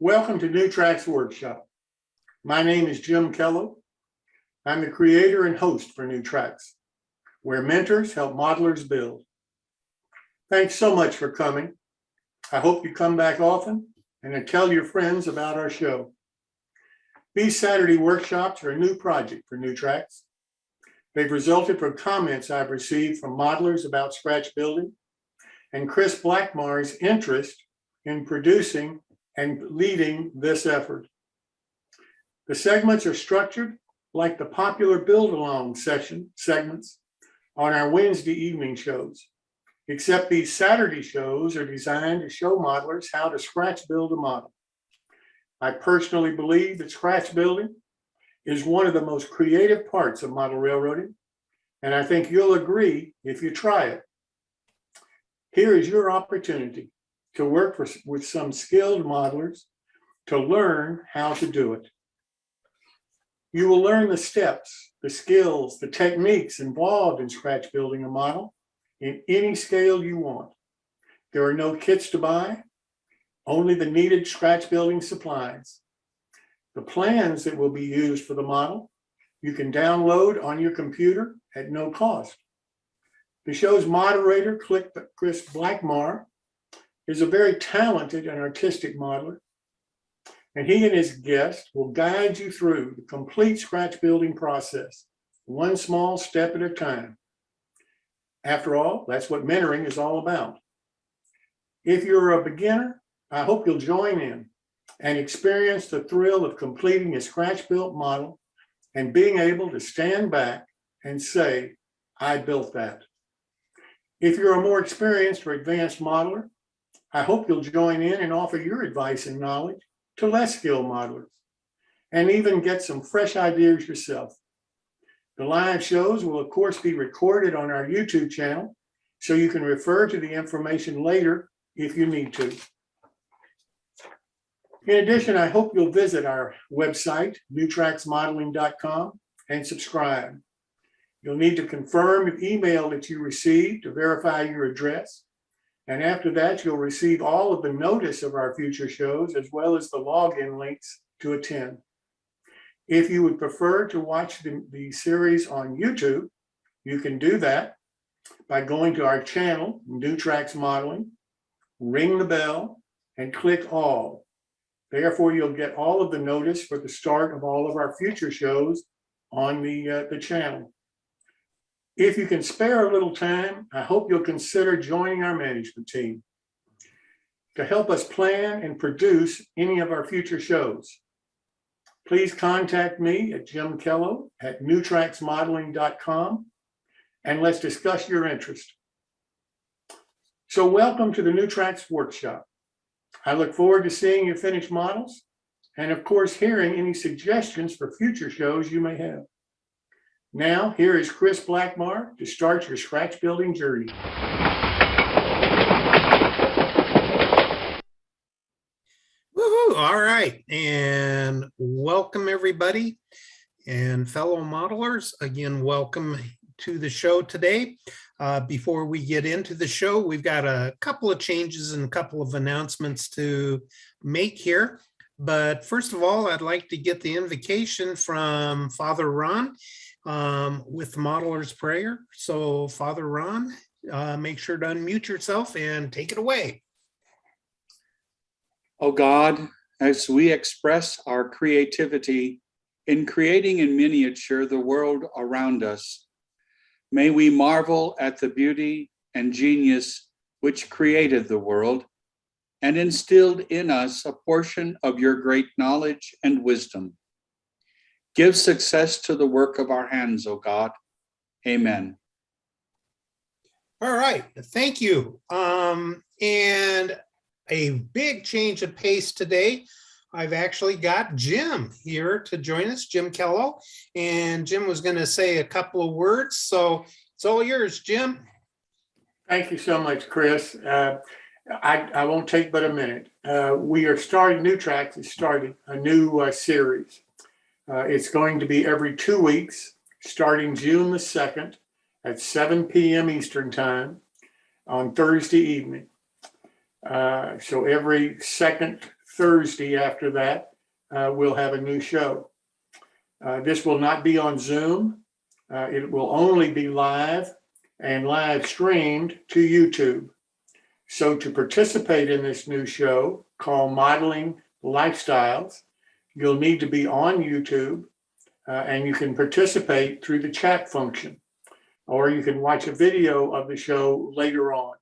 Welcome to New Tracks Workshop. My name is Jim Kello. I'm the creator and host for New Tracks, where mentors help modelers build. Thanks so much for coming. I hope you come back often and tell your friends about our show. These Saturday workshops are a new project for New Tracks. They've resulted from comments I've received from modelers about Scratchbuilding and Chris Blackmar's interest in producing and leading this effort. The segments are structured like the popular build-along segments on our Wednesday evening shows, except these Saturday shows are designed to show modelers how to scratch build a model. I personally believe that scratch building is one of the most creative parts of model railroading, and I think you'll agree if you try it. Here is your opportunity to work with some skilled modelers to learn how to do it. You will learn the steps, the skills, the techniques involved in scratch building a model in any scale you want. There are no kits to buy, only the needed scratch building supplies. The plans that will be used for the model, you can download on your computer at no cost. The show's moderator, Chris Blackmar, is a very talented and artistic modeler, and he and his guest will guide you through the complete scratch building process, one small step at a time. After all, that's what mentoring is all about. If you're a beginner, I hope you'll join in and experience the thrill of completing a scratch-built model and being able to stand back and say, I built that. If you're a more experienced or advanced modeler, I hope you'll join in and offer your advice and knowledge to less skilled modelers and even get some fresh ideas yourself. The live shows will, of course, be recorded on our YouTube channel, so you can refer to the information later if you need to. In addition, I hope you'll visit our website, newtracksmodeling.com, and subscribe. You'll need to confirm the email that you received to verify your address. And after that, you'll receive all of the notice of our future shows, as well as the login links to attend. If you would prefer to watch the series on YouTube, you can do that by going to our channel, New Tracks Modeling, ring the bell, and click all. Therefore, you'll get all of the notice for the start of all of our future shows on the channel. If you can spare a little time, I hope you'll consider joining our management team to help us plan and produce any of our future shows. Please contact me at jimkello@newtracksmodeling.com and let's discuss your interest. So welcome to the New Tracks Workshop. I look forward to seeing your finished models and, of course, hearing any suggestions for future shows you may have. Now, here is Chris Blackmar to start your scratch building journey. Woohoo! All right, and welcome everybody and fellow modelers. Again, welcome to the show today. Before we get into the show, we've got a couple of changes and a couple of announcements to make here. But first of all, I'd like to get the invocation from Father Ron with Modeler's Prayer. So Father Ron, make sure to unmute yourself and take it away. Oh God, as we express our creativity in creating in miniature the world around us, may we marvel at the beauty and genius which created the world and instilled in us a portion of your great knowledge and wisdom. Give success to the work of our hands, O God. Amen. All right, thank you. And a big change of pace today. I've actually got Jim here to join us, Jim Kello. And Jim was going to say a couple of words. So it's all yours, Jim. Thank you so much, Chris. I won't take but a minute. We are starting, New Tracks is starting a new series. It's going to be every 2 weeks, starting June the 2nd at 7 p.m. Eastern Time on Thursday evening. So every second Thursday after that, we'll have a new show. This will not be on Zoom. It will only be live and live streamed to YouTube. So to participate in this new show called Modeling Lifestyles, you'll need to be on YouTube, and you can participate through the chat function, or you can watch a video of the show later on.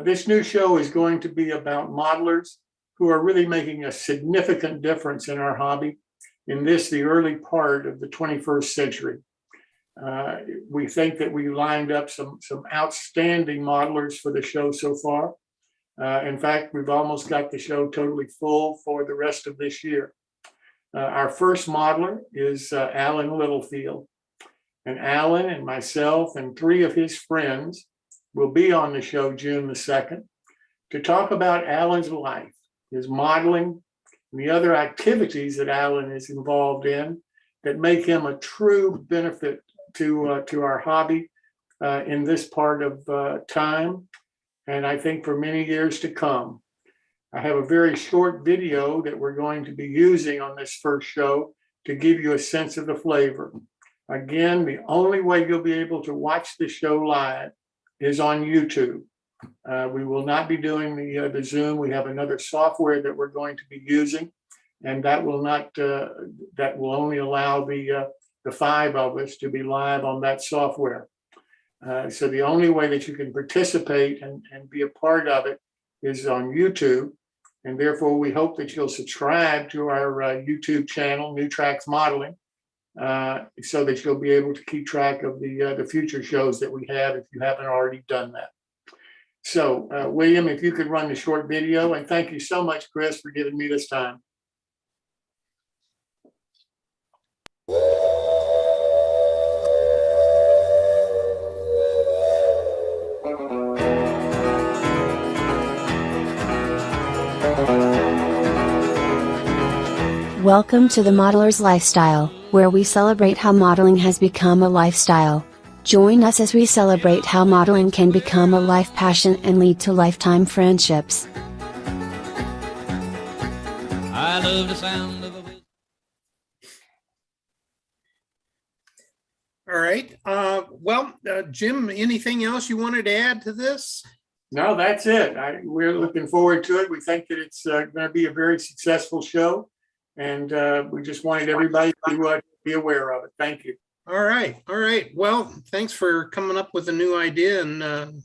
This new show is going to be about modelers who are really making a significant difference in our hobby in this, the early part of the 21st century. We think that we lined up some outstanding modelers for the show so far. In fact, we've almost got the show totally full for the rest of this year. Our first modeler is Alan Littlefield. And Alan and myself and 3 of his friends will be on the show June the 2nd to talk about Alan's life, his modeling, and the other activities that Alan is involved in that make him a true benefit to our hobby in this part of time, and I think for many years to come. I have a very short video that we're going to be using on this first show to give you a sense of the flavor. Again, the only way you'll be able to watch the show live is on YouTube. We will not be doing the Zoom. We have another software that we're going to be using, and that will only allow the 5 of us to be live on that software. So the only way that you can participate and be a part of it is on YouTube. And therefore, we hope that you'll subscribe to our YouTube channel, New Tracks Modeling, so that you'll be able to keep track of the future shows that we have if you haven't already done that. So, William, if you could run the short video, and thank you so much, Chris, for giving me this time. Welcome to the Modeler's Lifestyle, where we celebrate how modeling has become a lifestyle. Join us as we celebrate how modeling can become a life passion and lead to lifetime friendships. I love the sound of a whistle. All right. Well, Jim, anything else you wanted to add to this? No, that's it. We're looking forward to it. We think that it's going to be a very successful show, and we just wanted everybody to be aware of it. Thank you. All right. All right. Well, thanks for coming up with a new idea, and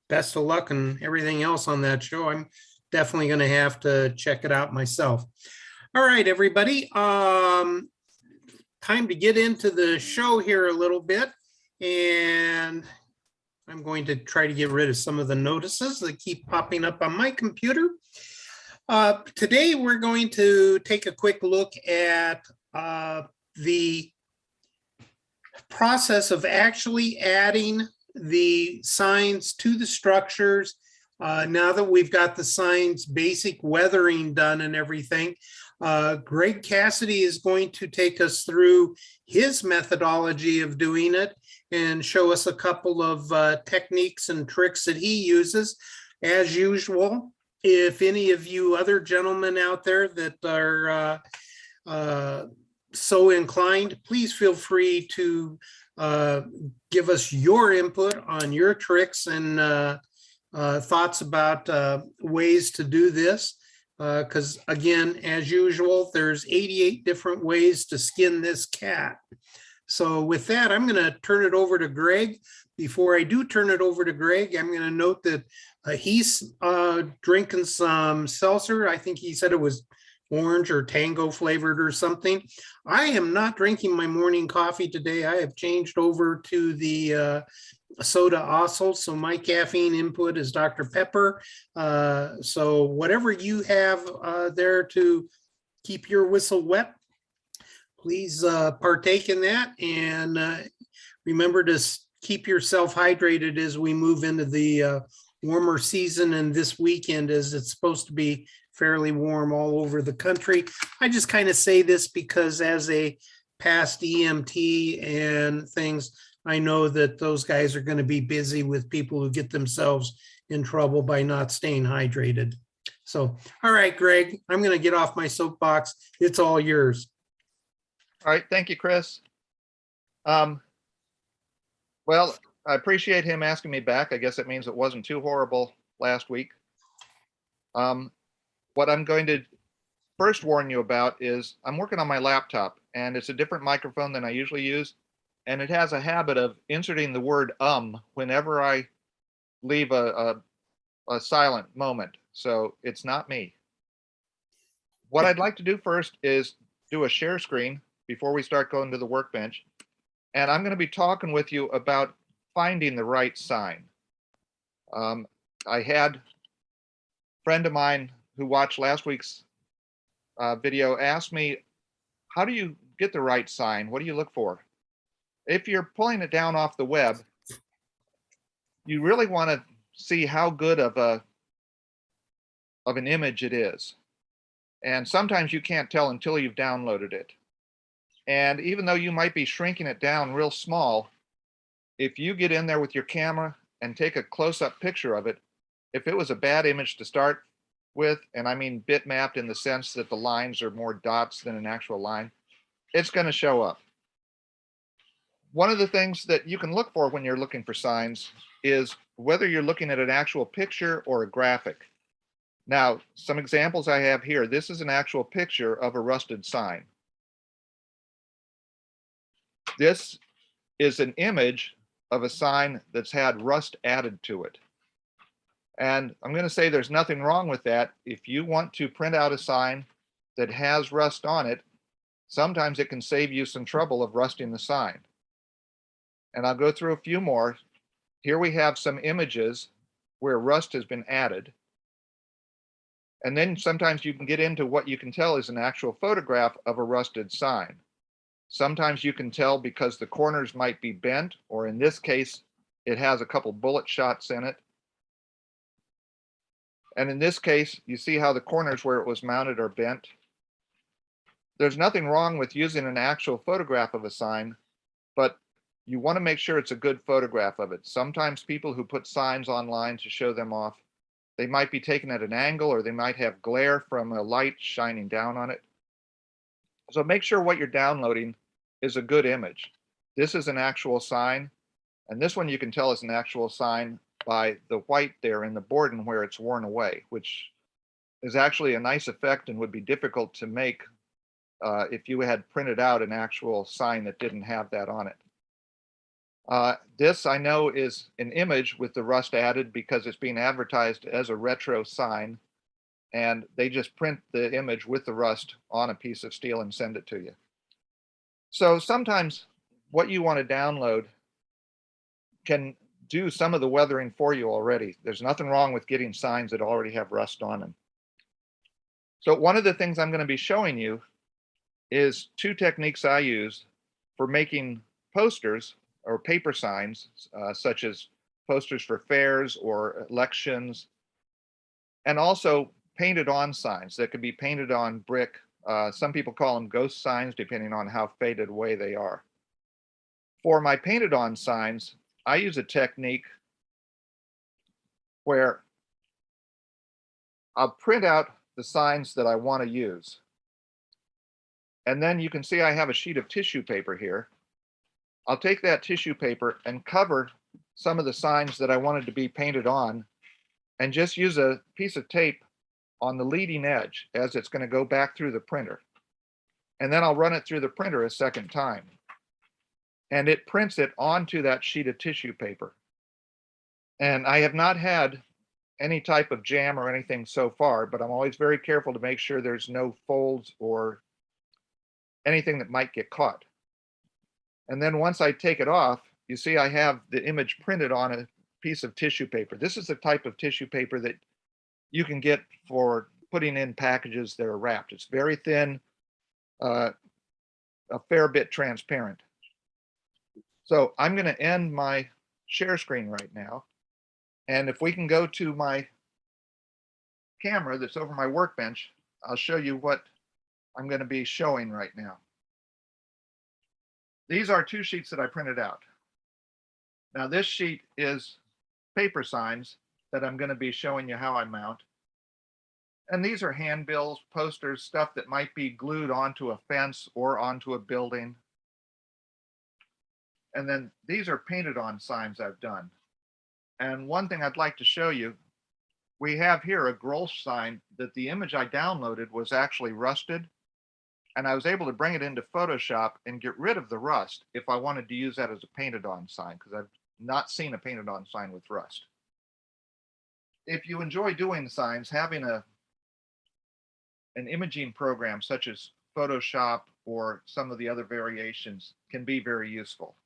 best of luck and everything else on that show. I'm definitely going to have to check it out myself. All right, everybody. Time to get into the show here a little bit, and I'm going to try to get rid of some of the notices that keep popping up on my computer. Today, we're going to take a quick look at the process of actually adding the signs to the structures. Now that we've got the signs basic weathering done and everything, Greg Cassidy is going to take us through his methodology of doing it and show us a couple of techniques and tricks that he uses. As usual, if any of you other gentlemen out there that are so inclined, please feel free to give us your input on your tricks and thoughts about ways to do this. Because again, as usual, there's 88 different ways to skin this cat. So with that, I'm going to turn it over to Greg. Before I do turn it over to Greg, I'm going to note that he's drinking some seltzer. I think he said it was orange or tango flavored or something. I am not drinking my morning coffee today. I have changed over to the soda also. So my caffeine input is Dr. Pepper. So whatever you have there to keep your whistle wet, please partake in that. And remember to keep yourself hydrated as we move into the warmer season and this weekend, as it's supposed to be fairly warm all over the country. I just kind of say this because as a past EMT and things, I know that those guys are going to be busy with people who get themselves in trouble by not staying hydrated. So, all right, Greg, I'm going to get off my soapbox. It's all yours. All right, thank you, Chris. Well, I appreciate him asking me back. I guess it means it wasn't too horrible last week. What I'm going to first warn you about is I'm working on my laptop, and it's a different microphone than I usually use, and it has a habit of inserting the word whenever I leave a silent moment. So it's not me. What I'd like to do first is do a share screen before we start going to the workbench. And I'm going to be talking with you about finding the right sign. I had a friend of mine who watched last week's video ask me, how do you get the right sign? What do you look for? If you're pulling it down off the web, you really want to see how good of an image it is. And sometimes you can't tell until you've downloaded it. And even though you might be shrinking it down real small, if you get in there with your camera and take a close-up picture of it, if it was a bad image to start with, and I mean bitmapped in the sense that the lines are more dots than an actual line, it's going to show up. One of the things that you can look for when you're looking for signs is whether you're looking at an actual picture or a graphic. Now, some examples I have here. This is an actual picture of a rusted sign. This is an image of a sign that's had rust added to it. And I'm going to say there's nothing wrong with that. If you want to print out a sign that has rust on it, sometimes it can save you some trouble of rusting the sign. And I'll go through a few more. Here we have some images where rust has been added. And then sometimes you can get into what you can tell is an actual photograph of a rusted sign. Sometimes you can tell because the corners might be bent, or in this case, it has a couple bullet shots in it. And in this case, you see how the corners where it was mounted are bent. There's nothing wrong with using an actual photograph of a sign, but you want to make sure it's a good photograph of it. Sometimes people who put signs online to show them off, they might be taken at an angle, or they might have glare from a light shining down on it. So make sure what you're downloading is a good image. This is an actual sign, and this one you can tell is an actual sign by the white there in the boarding where it's worn away, which is actually a nice effect and would be difficult to make if you had printed out an actual sign that didn't have that on it. This I know is an image with the rust added because it's being advertised as a retro sign, and they just print the image with the rust on a piece of steel and send it to you. So sometimes what you want to download can do some of the weathering for you already. There's nothing wrong with getting signs that already have rust on them. So one of the things I'm going to be showing you is two techniques I use for making posters or paper signs, such as posters for fairs or elections, and also painted on signs that could be painted on brick. Some people call them ghost signs, depending on how faded away they are. For my painted on signs, I use a technique where I'll print out the signs that I want to use. And then you can see I have a sheet of tissue paper here. I'll take that tissue paper and cover some of the signs that I wanted to be painted on, and just use a piece of tape on the leading edge as it's going to go back through the printer. And then I'll run it through the printer a second time. And it prints it onto that sheet of tissue paper. And I have not had any type of jam or anything so far, but I'm always very careful to make sure there's no folds or anything that might get caught. And then once I take it off, you see I have the image printed on a piece of tissue paper. This is the type of tissue paper that you can get for putting in packages that are wrapped. It's very thin, a fair bit transparent. So I'm going to end my share screen right now. And if we can go to my camera that's over my workbench, I'll show you what I'm going to be showing right now. These are two sheets that I printed out. Now this sheet is paper signs that I'm going to be showing you how I mount. And these are handbills, posters, stuff that might be glued onto a fence or onto a building. And then these are painted on signs I've done. And one thing I'd like to show you, we have here a Grolsch sign that the image I downloaded was actually rusted. And I was able to bring it into Photoshop and get rid of the rust if I wanted to use that as a painted on sign, because I've not seen a painted on sign with rust. If you enjoy doing signs, having an imaging program such as Photoshop or some of the other variations can be very useful.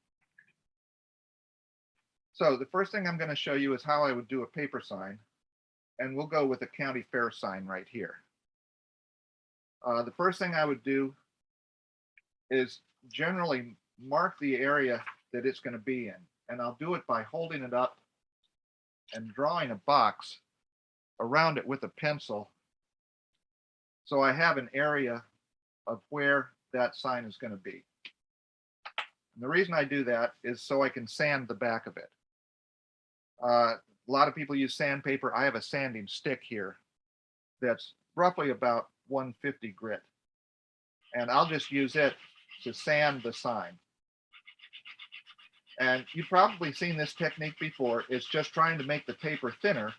So the first thing I'm going to show you is how I would do a paper sign, and we'll go with a county fair sign right here. The first thing I would do is generally mark the area that it's going to be in, and I'll do it by holding it up and drawing a box around it with a pencil, so I have an area of where that sign is going to be. And the reason I do that is so I can sand the back of it. A lot of people use sandpaper. I have a sanding stick here that's roughly about 150 grit, and I'll just use it to sand the sign. And you've probably seen this technique before. It's just trying to make the paper thinner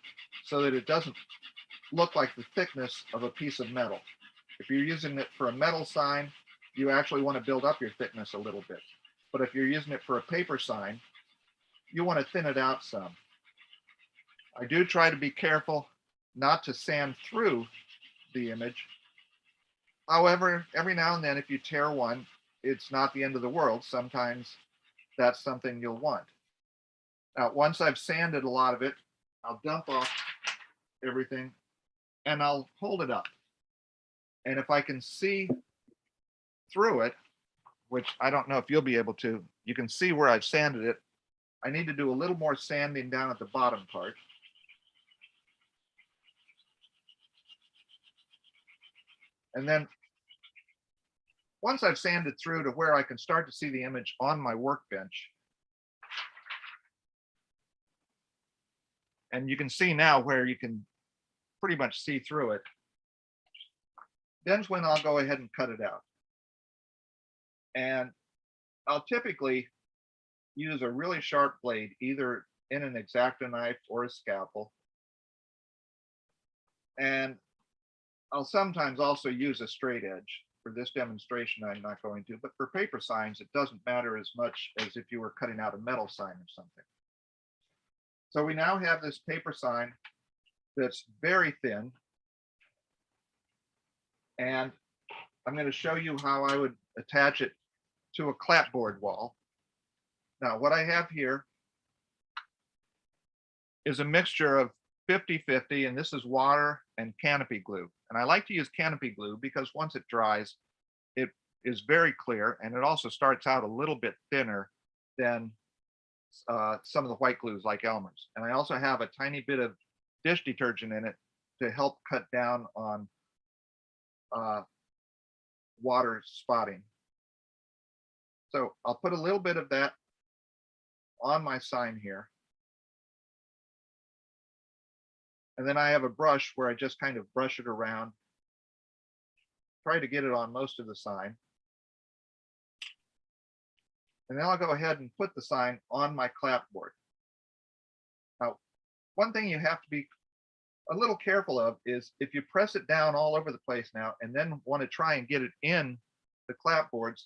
so that it doesn't look like the thickness of a piece of metal. If you're using it for a metal sign, you actually want to build up your thickness a little bit. But if you're using it for a paper sign, you want to thin it out some. I do try to be careful not to sand through the image. However, every now and then, if you tear one, it's not the end of the world. Sometimes that's something you'll want. Now, once I've sanded a lot of it, I'll dump off everything and I'll hold it up. And if I can see through it, which I don't know if you'll be able to, you can see where I've sanded it. I need to do a little more sanding down at the bottom part. And then once I've sanded through to where I can start to see the image on my workbench, and you can see now where you can pretty much see through it, then's when I'll go ahead and cut it out. And I'll typically use a really sharp blade, either in an X-Acto knife or a scalpel. And I'll sometimes also use a straight edge. For this demonstration, I'm not going to, but for paper signs, it doesn't matter as much as if you were cutting out a metal sign or something. So we now have this paper sign that's very thin. And I'm going to show you how I would attach it to a clapboard wall. Now, what I have here is a mixture of 50-50, and this is water and canopy glue. And I like to use canopy glue because once it dries, it is very clear, and it also starts out a little bit thinner than some of the white glues like Elmer's. And I also have a tiny bit of dish detergent in it to help cut down on water spotting. So I'll put a little bit of that on my sign here. And then I have a brush where I just kind of brush it around, try to get it on most of the sign. And then I'll go ahead and put the sign on my clapboard. Now, one thing you have to be a little careful of is if you press it down all over the place now and then want to try and get it in the clapboards,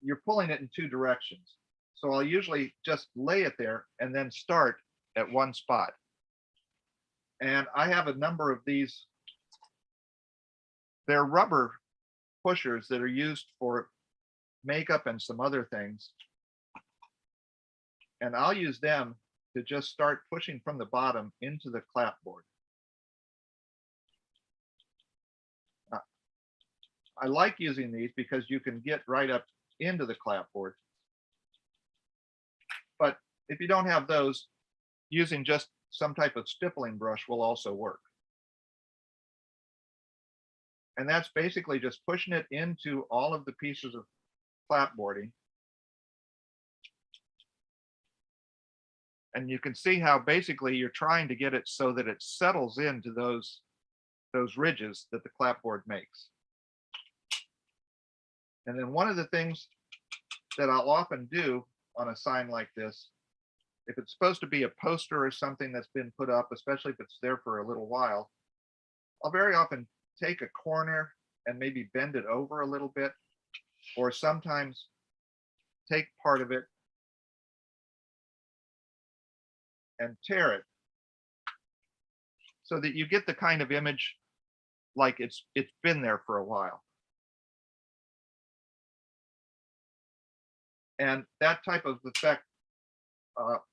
you're pulling it in two directions. So I'll usually just lay it there and then start at one spot. And I have a number of these. They're rubber pushers that are used for makeup and some other things. And I'll use them to just start pushing from the bottom into the clapboard. I like using these because you can get right up into the clapboard. But if you don't have those, using just some type of stippling brush will also work. And that's basically just pushing it into all of the pieces of clapboarding. And you can see how basically you're trying to get it so that it settles into those those ridges that the clapboard makes. And then one of the things that I'll often do on a sign like this, if it's supposed to be a poster or something that's been put up, especially if it's there for a little while, I'll very often take a corner and maybe bend it over a little bit, or sometimes take part of it and tear it so that you get the kind of image like it's been there for a while. And that type of effect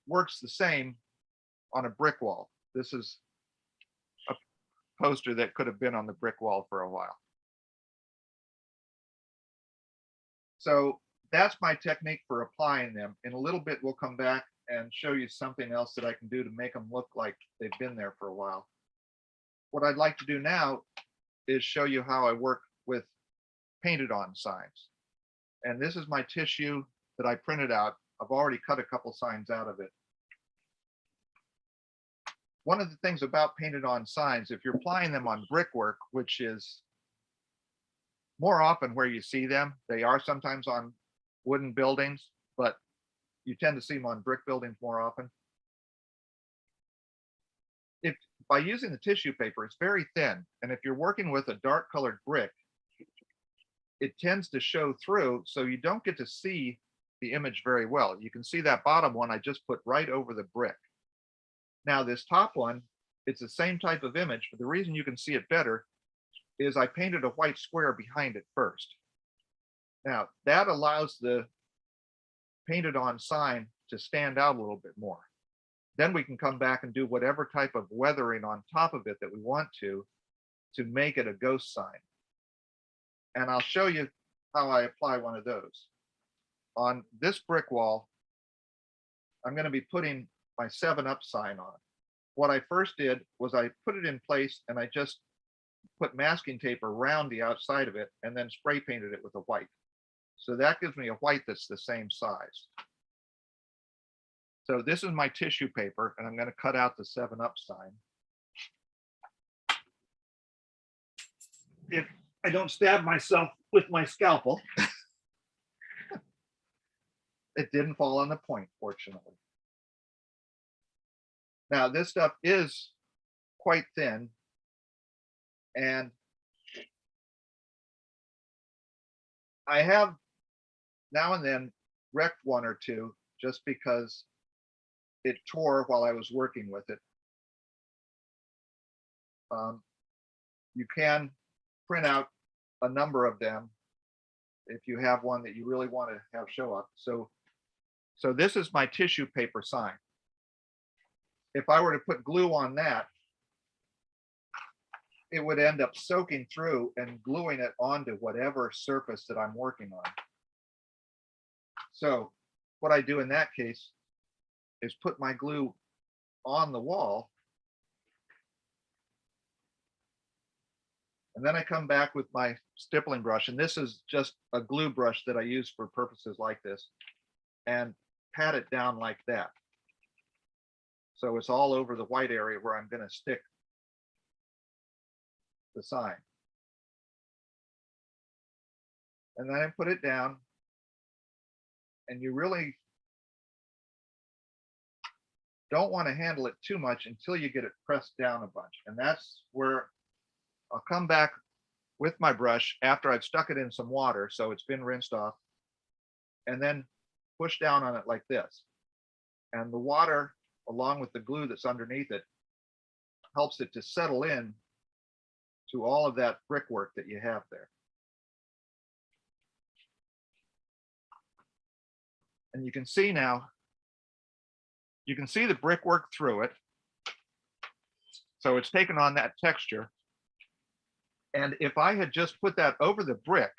works the same on a brick wall. This is a poster that could have been on the brick wall for a while. So that's my technique for applying them. In a little bit, we'll come back and show you something else that I can do to make them look like they've been there for a while. What I'd like to do now is show you how I work with painted on signs. And this is my tissue that I printed out. I've already cut a couple signs out of it. One of the things about painted on signs, if you're applying them on brickwork, which is more often where you see them, they are sometimes on wooden buildings, but you tend to see them on brick buildings more often. If by using the tissue paper, it's very thin. And if you're working with a dark colored brick, it tends to show through, so you don't get to see the image very well. You can see that bottom one I just put right over the brick. Now this top one, it's the same type of image, but the reason you can see it better is I painted a white square behind it first. Now that allows the painted on sign to stand out a little bit more. Then we can come back and do whatever type of weathering on top of it that we want to make it a ghost sign. And I'll show you how I apply one of those. On this brick wall, I'm going to be putting my 7-Up sign on. What I first did was I put it in place and I just put masking tape around the outside of it and then spray painted it with a white. So that gives me a white that's the same size. So this is my tissue paper and I'm going to cut out the 7-Up sign. If I don't stab myself with my scalpel. It didn't fall on the point, fortunately. Now this stuff is quite thin, and I have now and then wrecked one or two just because it tore while I was working with it. You can print out a number of them if you have one that you really want to have show up. So this is my tissue paper sign. If I were to put glue on that, it would end up soaking through and gluing it onto whatever surface that I'm working on. So what I do in that case is put my glue on the wall. And then I come back with my stippling brush, and this is just a glue brush that I use for purposes like this, and pat it down like that. So it's all over the white area where I'm going to stick the sign. And then I put it down, and you really don't want to handle it too much until you get it pressed down a bunch. And that's where I'll come back with my brush after I've stuck it in some water so it's been rinsed off, and then push down on it like this. And the water, along with the glue that's underneath it, helps it to settle in to all of that brickwork that you have there. And you can see now, you can see the brickwork through it. So it's taken on that texture. And if I had just put that over the brick,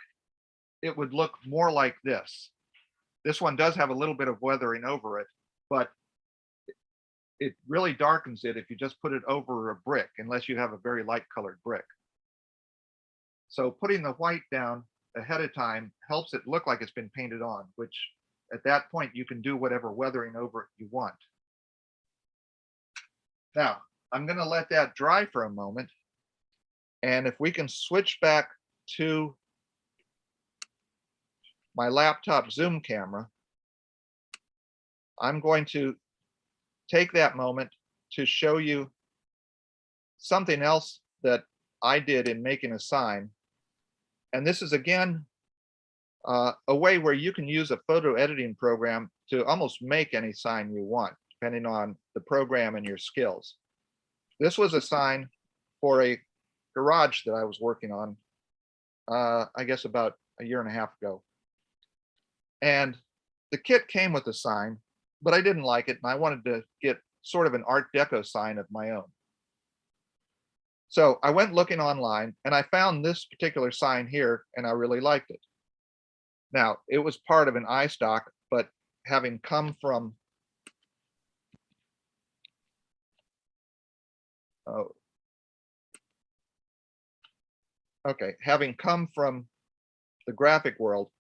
it would look more like this. This one does have a little bit of weathering over it, but it really darkens it if you just put it over a brick, unless you have a very light colored brick. So putting the white down ahead of time helps it look like it's been painted on, which at that point you can do whatever weathering over it you want. Now, I'm going to let that dry for a moment. And if we can switch back to my laptop Zoom camera, I'm going to take that moment to show you something else that I did in making a sign. And this is again, a way where you can use a photo editing program to almost make any sign you want, depending on the program and your skills. This was a sign for a garage that I was working on, I guess about a year and a half ago. And the kit came with a sign, but I didn't like it, and I wanted to get sort of an Art Deco sign of my own. So I went looking online, and I found this particular sign here, and I really liked it. Now, it was part of an iStock, but having come from having come from the graphic world,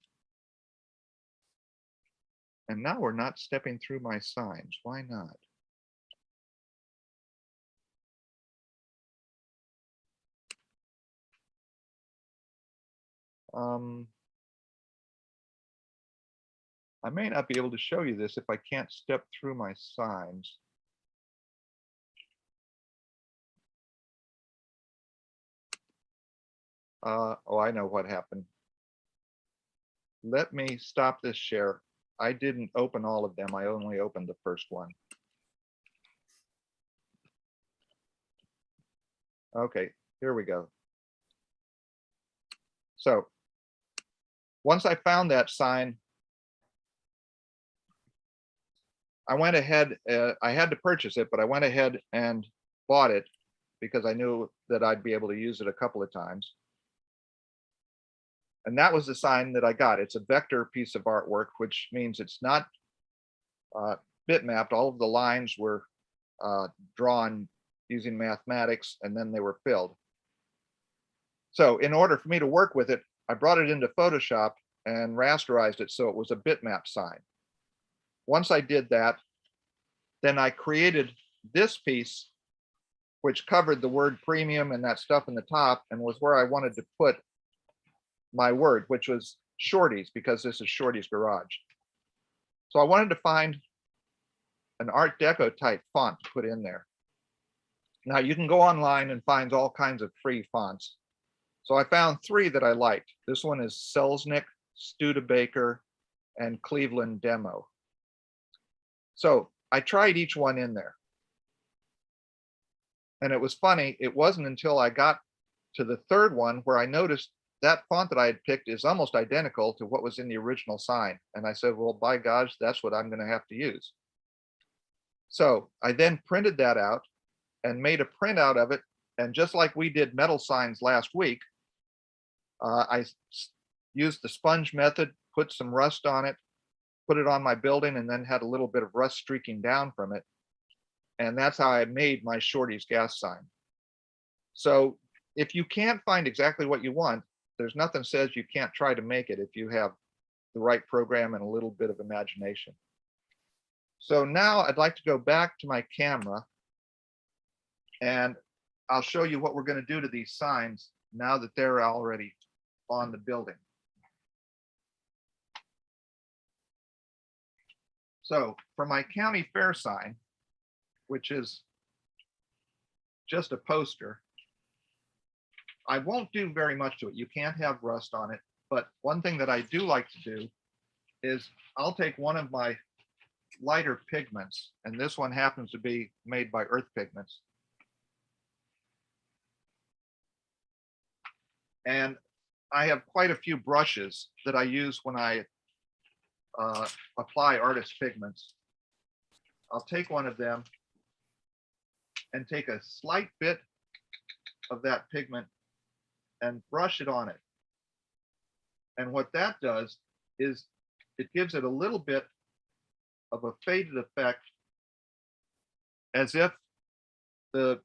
and now we're not stepping through my signs. Why not? I may not be able to show you this if I can't step through my signs. Oh, I know what happened. Let me stop this share. I didn't open all of them. I only opened the first one. Okay, here we go. So once I found that sign, I went ahead, I had to purchase it, but I went ahead and bought it because I knew that I'd be able to use it a couple of times. And that was the sign that I got. It's a vector piece of artwork, which means it's not bitmapped. All of the lines were drawn using mathematics, and then they were filled. So in order for me to work with it, I brought it into Photoshop and rasterized it so it was a bitmap sign. Once I did that, then I created this piece, which covered the word premium and that stuff in the top, and was where I wanted to put my word, which was Shorty's, because this is Shorty's Garage. So I wanted to find an Art Deco type font to put in there. Now you can go online and find all kinds of free fonts. So I found three that I liked. This one is Selznick, Studebaker, and Cleveland Demo. So I tried each one in there. And it was funny, it wasn't until I got to the third one where I noticed that font that I had picked is almost identical to what was in the original sign. And I said, well, by gosh, that's what I'm going to have to use. So I then printed that out and made a printout of it. And just like we did metal signs last week, I used the sponge method, put some rust on it, put it on my building, and then had a little bit of rust streaking down from it. And that's how I made my Shorty's gas sign. So if you can't find exactly what you want, there's nothing says you can't try to make it if you have the right program and a little bit of imagination. So now I'd like to go back to my camera, and I'll show you what we're going to do to these signs now that they're already on the building. So for my county fair sign, which is just a poster, I won't do very much to it. You can't have rust on it. But one thing that I do like to do is I'll take one of my lighter pigments, and this one happens to be made by Earth Pigments. And I have quite a few brushes that I use when I apply artist pigments. I'll take one of them and take a slight bit of that pigment and brush it on it. And what that does is it gives it a little bit of a faded effect, as if the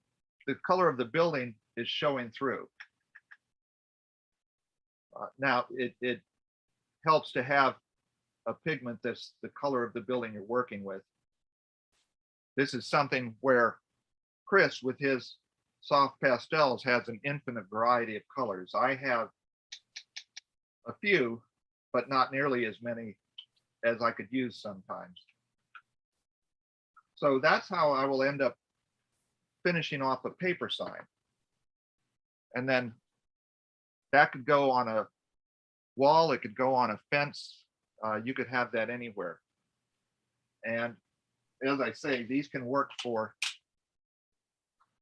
color of the building is showing through. Now it helps to have a pigment that's the color of the building you're working with. This is something where Chris, with his soft pastels has an infinite variety of colors. I have a few, but not nearly as many as I could use sometimes. So that's how I will end up finishing off a paper sign. And then that could go on a wall, it could go on a fence. You could have that anywhere. And as I say, these can work for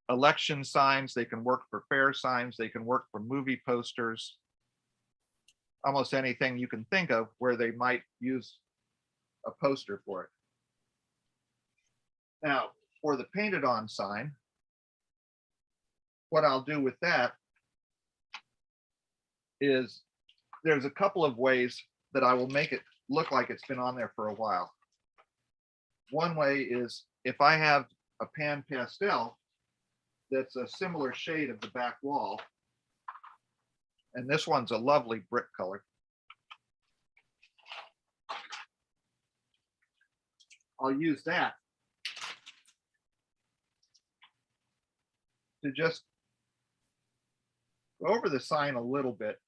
election signs, they can work for fair signs, they can work for movie posters, almost anything you can think of where they might use a poster for it. Now, for the painted on sign, what I'll do with that is there's a couple of ways that I will make it look like it's been on there for a while. One way is if I have a pan pastel that's a similar shade of the back wall, and this one's a lovely brick color. I'll use that to just go over the sign a little bit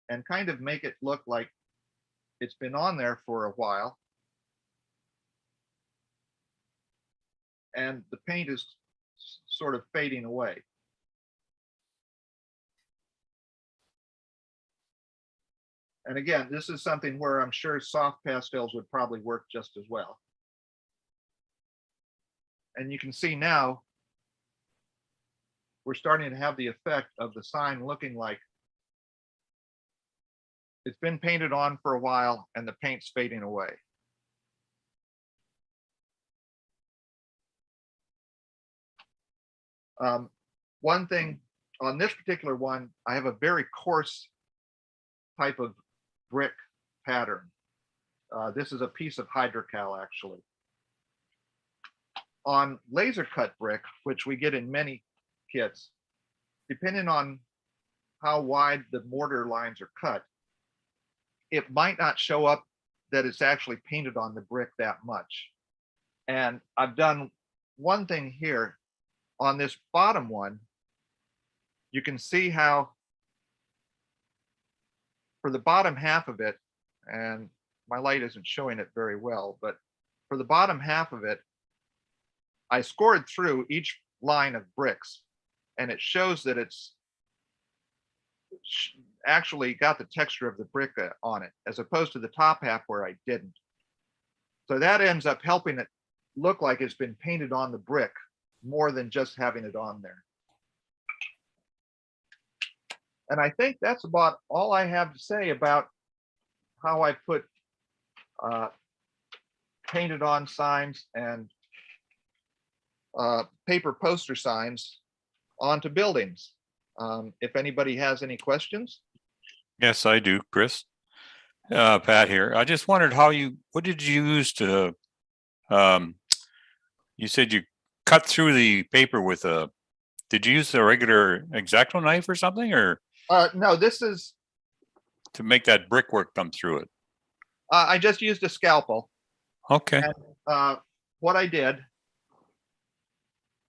and kind of make it look like it's been on there for a while. And the paint is sort of fading away. And again, this is something where I'm sure soft pastels would probably work just as well. And you can see now we're starting to have the effect of the sign looking like it's been painted on for a while and the paint's fading away. One thing on this particular one, I have a very coarse type of brick pattern. This is a piece of hydrocal actually. On laser cut brick, which we get in many kits, depending on how wide the mortar lines are cut, it might not show up that it's actually painted on the brick that much. And I've done one thing here on this bottom one. You can see how for the bottom half of it, and my light isn't showing it very well, but for the bottom half of it, I scored through each line of bricks, and it shows that it's actually got the texture of the brick on it, as opposed to the top half where I didn't. So that ends up helping it look like it's been painted on the brick more than just having it on there. And I think that's about all I have to say about how I put painted on signs and paper poster signs onto buildings. If anybody has any questions. Yes, I do, Chris. Pat here. I just wondered what did you use to, you said you cut through the paper with did you use a regular X-Acto knife or something, or? No, this is. To make that brickwork come through it? I just used a scalpel. Okay. And what I did,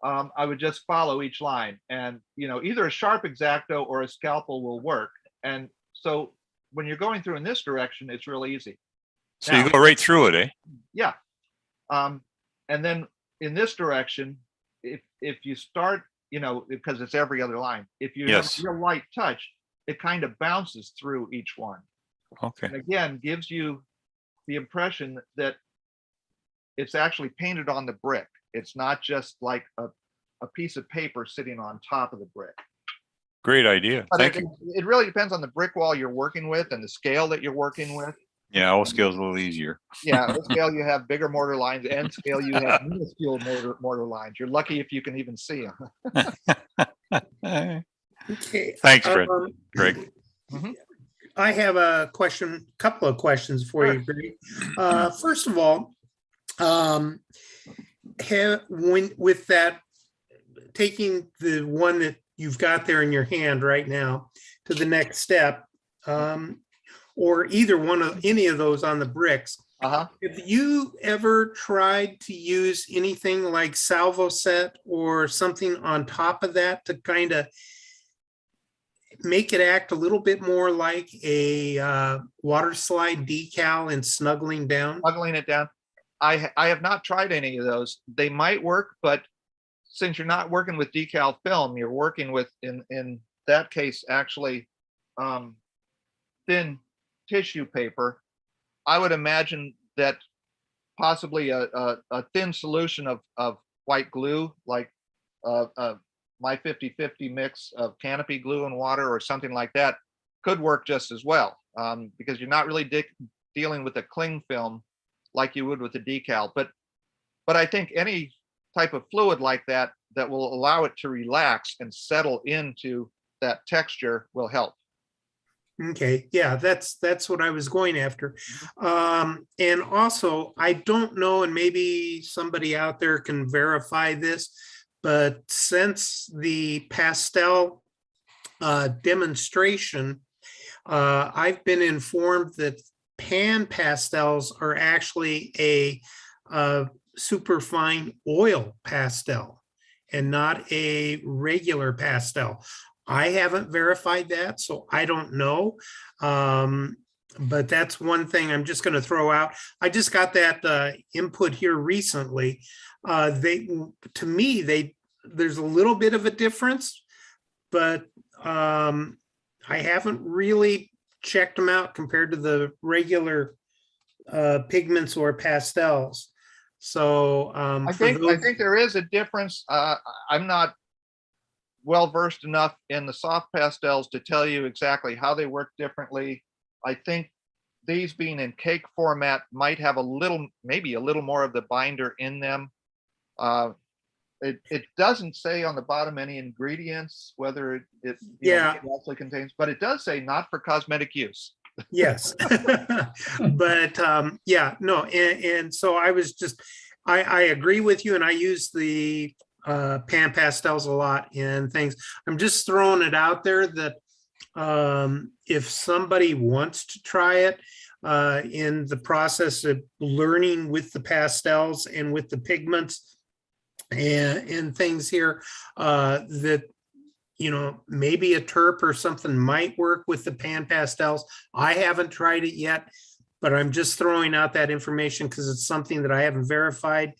I would just follow each line, and either a sharp X-Acto or a scalpel will work. And so when you're going through in this direction, it's real easy. So now, you go right through it, eh? Yeah. And then in this direction, if you start, because it's every other line, if you have a real light touch, it kind of bounces through each one. Okay. And again, gives you the impression that it's actually painted on the brick. It's not just like a piece of paper sitting on top of the brick. Great idea. But Thank you. It really depends on the brick wall you're working with and the scale that you're working with. Yeah, all scale's a little easier. Yeah, with scale you have bigger mortar lines, and scale you have minuscule mortar lines. You're lucky if you can even see them. Okay. Thanks, Fred. Greg. I have a couple of questions for you, Greg. First of all, with that, taking the one that you've got there in your hand right now to the next step, or either one of any of those on the bricks, Uh-huh. Have you ever tried to use anything like salvo set or something on top of that to kind of make it act a little bit more like a water slide decal and snuggling down? Smuggling it down. I have not tried any of those. They might work, but since you're not working with decal film, you're working with, in that case, actually thin tissue paper. I would imagine that possibly a thin solution of white glue, like my 50-50 mix of canopy glue and water or something like that, could work just as well, because you're not really dealing with a cling film like you would with a decal. But I think any type of fluid like that that will allow it to relax and settle into that texture will help. Okay, yeah, that's what I was going after. And also, I don't know, and maybe somebody out there can verify this, but since the pastel demonstration, I've been informed that pan pastels are actually a super fine oil pastel and not a regular pastel. I haven't verified that, so I don't know. But that's one thing I'm just going to throw out. I just got that input here recently. To me, there's a little bit of a difference, but I haven't really checked them out compared to the regular pigments or pastels. So I think there is a difference. I'm not well versed enough in the soft pastels to tell you exactly how they work differently. I think these being in cake format might have maybe a little more of the binder in them. It doesn't say on the bottom any ingredients, whether it actually contains, but it does say not for cosmetic use. Yes. But yeah, no, and so I was just, I agree with you, and I use the pan pastels a lot and things. I'm just throwing it out there that if somebody wants to try it in the process of learning with the pastels and with the pigments and things here, that maybe a terp or something might work with the pan pastels. I haven't tried it yet, but I'm just throwing out that information because it's something that I haven't verified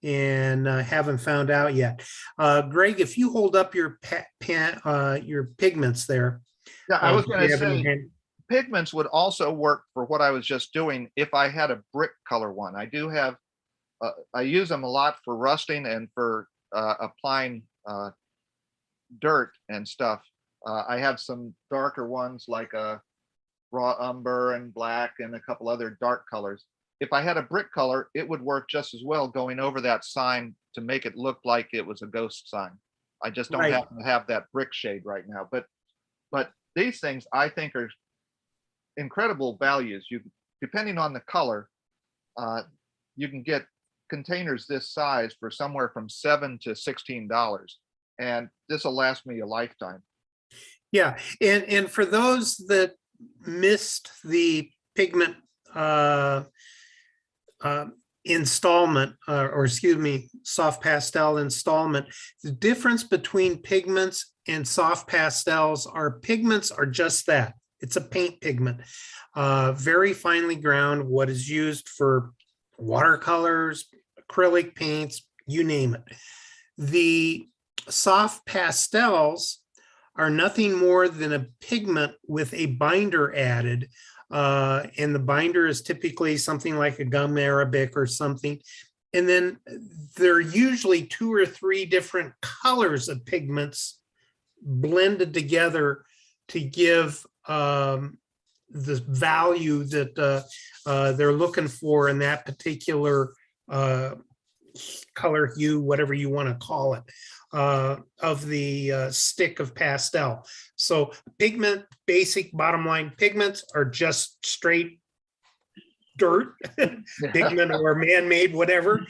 and haven't found out yet. Greg, if you hold up your pigments there. Yeah, I was going to say pigments would also work for what I was just doing if I had a brick color one. I do have, I use them a lot for rusting and for applying dirt and stuff. I have some darker ones like a raw umber and black and a couple other dark colors. If I had a brick color, it would work just as well going over that sign to make it look like it was a ghost sign. I just don't happen to have that brick shade right now. But these things I think are incredible values. Depending on the color, you can get containers this size for somewhere from $7 to $16. And this will last me a lifetime. Yeah, and for those that missed the pigment installment, or excuse me, soft pastel installment, the difference between pigments and soft pastels are pigments are just that. It's a paint pigment, very finely ground, what is used for watercolors, acrylic paints, you name it. The soft pastels are nothing more than a pigment with a binder added. And the binder is typically something like a gum arabic or something. And then there are usually 2 or 3 different colors of pigments blended together to give the value that they're looking for in that particular color hue, whatever you want to call it, of the stick of pastel. So pigment, basic bottom line, pigments are just straight dirt, pigment or man-made, whatever.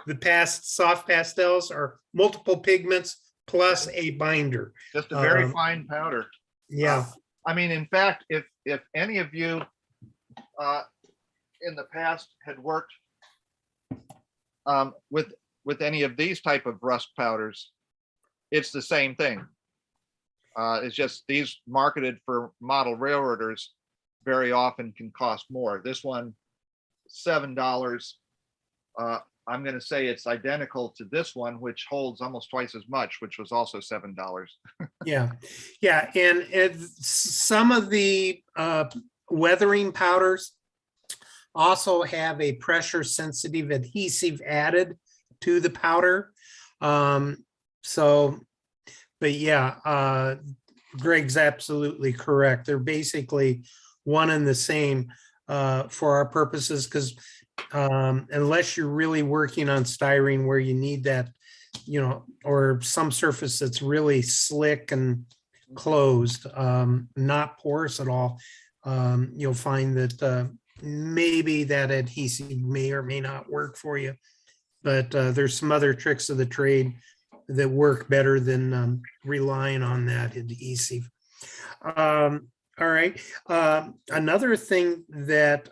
The soft pastels are multiple pigments plus a binder. Just a very fine powder. Yeah. I mean, in fact, if any of you, in the past had worked with any of these type of rust powders, it's the same thing. It's just these marketed for model railroaders very often can cost more. This one, $7. I'm going to say it's identical to this one, which holds almost twice as much, which was also $7. Yeah, yeah, and some of the weathering powders also have a pressure sensitive adhesive added to the powder. So, but yeah, Greg's absolutely correct. They're basically one and the same for our purposes, because unless you're really working on styrene where you need that, you know, or some surface that's really slick and closed, not porous at all, you'll find that maybe that adhesive may or may not work for you. But there's some other tricks of the trade that work better than relying on that adhesive. All right. Another thing that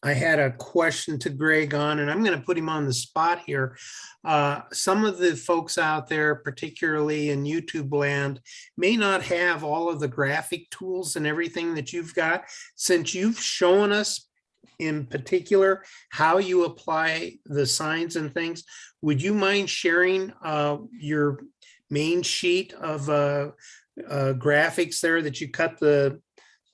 I had a question to Greg on, and I'm going to put him on the spot here. Some of the folks out there, particularly in YouTube land, may not have all of the graphic tools and everything that you've got. Since you've shown us in particular how you apply the signs and things, would you mind sharing your main sheet of graphics there that you cut the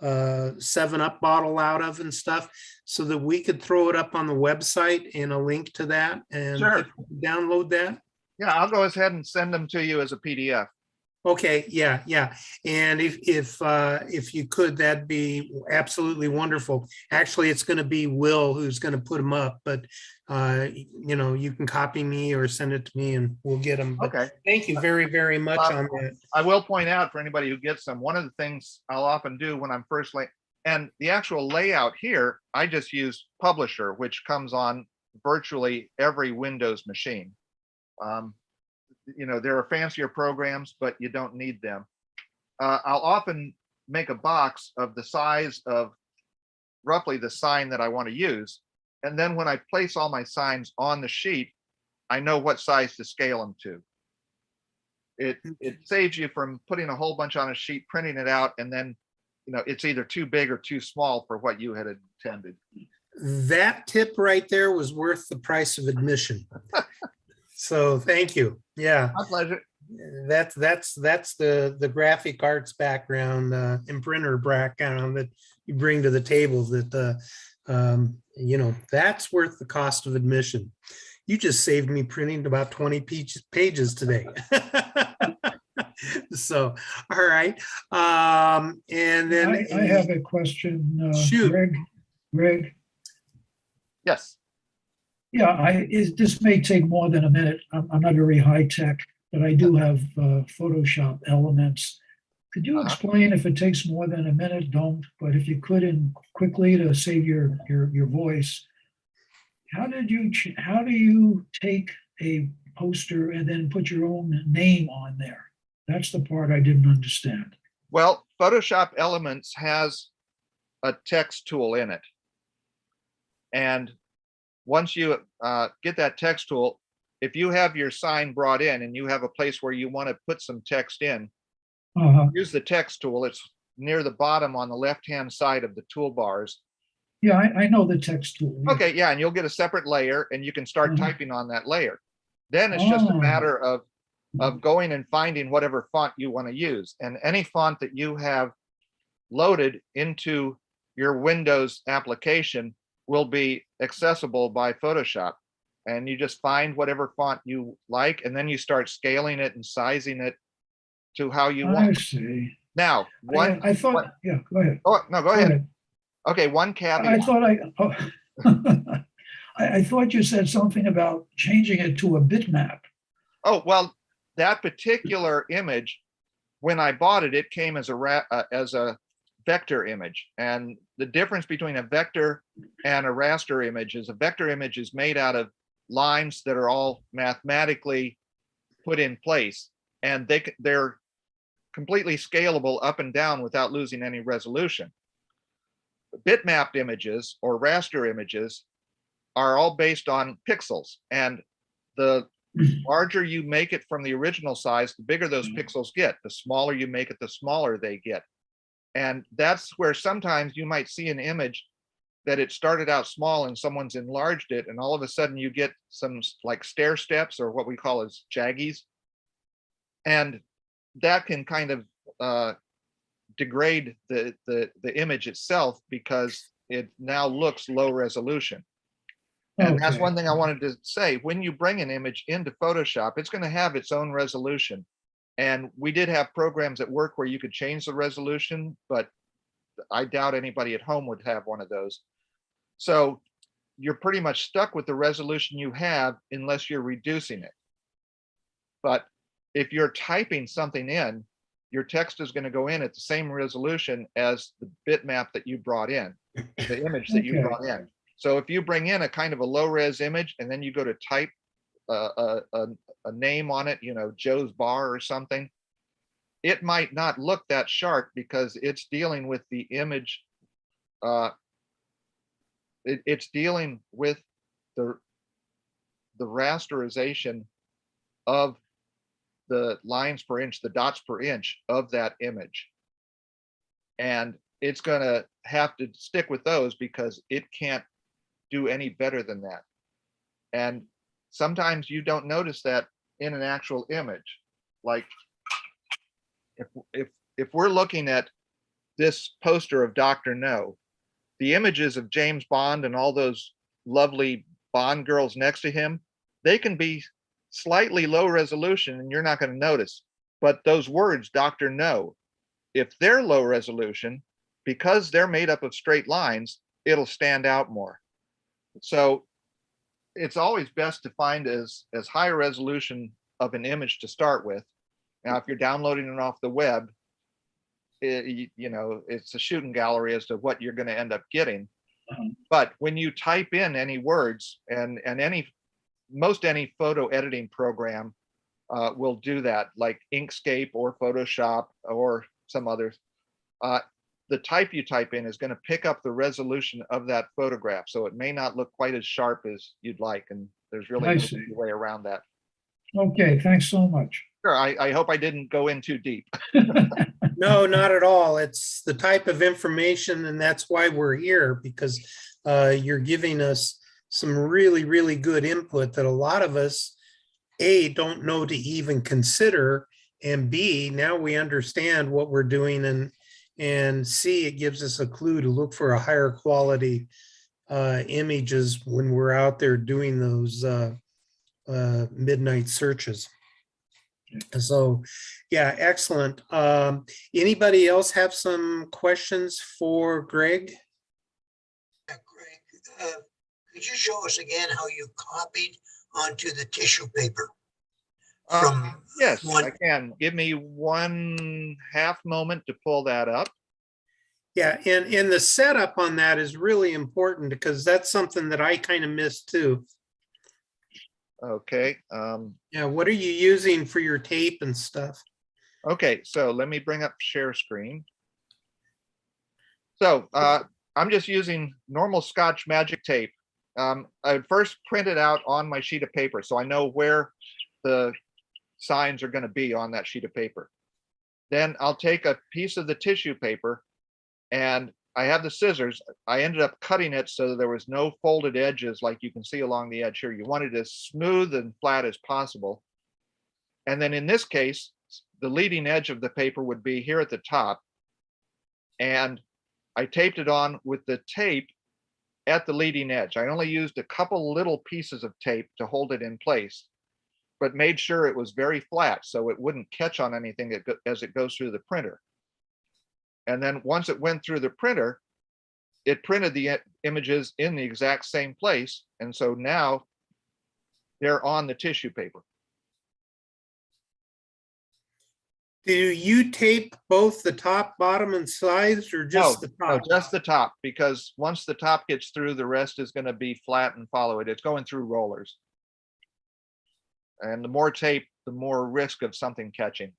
7-Up bottle out of and stuff, so that we could throw it up on the website and a link to that and Sure. download that? Yeah, I'll go ahead and send them to you as a PDF. Okay, yeah, yeah. And if you could, that'd be absolutely wonderful. Actually, it's going to be Will who's going to put them up, but you know, you can copy me or send it to me and we'll get them. But Okay. thank you very, very much on that. I will point out for anybody who gets them, one of the things I'll often do when I'm first and the actual layout here, I just use Publisher, which comes on virtually every Windows machine. You know, there are fancier programs, but you don't need them. I'll often make a box of the size of roughly the sign that I want to use. And then when I place all my signs on the sheet, I know what size to scale them to. It saves you from putting a whole bunch on a sheet, printing it out, and then, you know, it's either too big or too small for what you had intended. That tip right there was worth the price of admission. So thank you. Yeah. My pleasure. That's the graphic arts background, imprinter background that you bring to the table, that you know, that's worth the cost of admission. You just saved me printing about 20 pages today. So, all right. And then I have a question. Shoot. Greg. Yes. Yeah, this may take more than a minute. I'm not very high tech, but I do have Photoshop elements. Could you explain, if it takes more than a minute, don't, but if you could, in quickly, to save your voice, how do you take a poster and then put your own name on there? That's the part I didn't understand. Well, Photoshop Elements has a text tool in it. And once you get that text tool, if you have your sign brought in and you have a place where you want to put some text in, use the text tool. It's near the bottom on the left-hand side of the toolbars. Yeah, I know the text tool. Yeah. Okay, yeah, and you'll get a separate layer and you can start typing on that layer. Then it's just a matter of going and finding whatever font you want to use. And any font that you have loaded into your Windows application will be accessible by Photoshop. And you just find whatever font you like, and then you start scaling it and sizing it to how you want. I see. Now, I thought, yeah, go ahead. Oh, no, go ahead. Okay, one caveat. I thought you said something about changing it to a bitmap. Oh, well, that particular image, when I bought it, it came as a vector image. And the difference between a vector and a raster image is a vector image is made out of lines that are all mathematically put in place, and they're completely scalable up and down without losing any resolution. bitmapped images or raster images are all based on pixels, and the larger you make it from the original size, the bigger those pixels get. The smaller you make it, the smaller they get. And that's where sometimes you might see an image that it started out small and someone's enlarged it, and all of a sudden you get some like stair steps, or what we call as jaggies. And that can kind of degrade the image itself, because it now looks low resolution. And that's Okay. one thing I wanted to say. When you bring an image into Photoshop, it's going to have its own resolution. And we did have programs at work where you could change the resolution, but I doubt anybody at home would have one of those. So you're pretty much stuck with the resolution you have unless you're reducing it. But if you're typing something in, your text is going to go in at the same resolution as the bitmap that you brought in, the image that you Okay. brought in. So if you bring in a kind of a low res image and then you go to type a name on it, you know, Joe's Bar or something, it might not look that sharp because it's dealing with the image. It's dealing with the rasterization of the lines per inch, the dots per inch of that image. And it's going to have to stick with those because it can't do any better than that. And sometimes you don't notice that in an actual image. Like if we're looking at this poster of Dr. No, the images of James Bond and all those lovely Bond girls next to him, they can be slightly low resolution and you're not going to notice. But those words, Dr. No, if they're low resolution, because they're made up of straight lines, it'll stand out more. So it's always best to find as high a resolution of an image to start with. Now, if you're downloading it off the web, you know, it's a shooting gallery as to what you're going to end up getting. But when you type in any words, and most any photo editing program will do that, like Inkscape or Photoshop or some others. The type you type in is going to pick up the resolution of that photograph, so it may not look quite as sharp as you'd like, and there's really I no see. way around that. Okay, thanks so much. Sure, I hope I didn't go in too deep. No, not at all. It's the type of information, and that's why we're here, because you're giving us some really, really good input that a lot of us, A, don't know to even consider, and B, now we understand what we're doing, and C, it gives us a clue to look for a higher quality images when we're out there doing those midnight searches. So, yeah, excellent. Anybody else have some questions for Greg? Greg, could you show us again how you copied onto the tissue paper? Yes, one- I can. Give me 1/2 moment to pull that up. Yeah, and the setup on that is really important, because that's something that I kind of missed too. Okay. Yeah, what are you using for your tape and stuff? Okay, so let me bring up share screen. So I'm just using normal Scotch Magic tape. I first print it out on my sheet of paper, so I know where the signs are going to be on that sheet of paper. Then I'll take a piece of the tissue paper, and I have the scissors. I ended up cutting it so that there was no folded edges like you can see along the edge here. You want it as smooth and flat as possible. And then in this case, the leading edge of the paper would be here at the top. And I taped it on with the tape at the leading edge. I only used a couple little pieces of tape to hold it in place, but made sure it was very flat so it wouldn't catch on anything as it goes through the printer. And then once it went through the printer, it printed the images in the exact same place. And so now they're on the tissue paper. Do you tape both the top, bottom, and sides, or just the No, top? just the top, because once the top gets through, the rest is going to be flat and follow it. It's going through rollers. And the more tape, the more risk of something catching.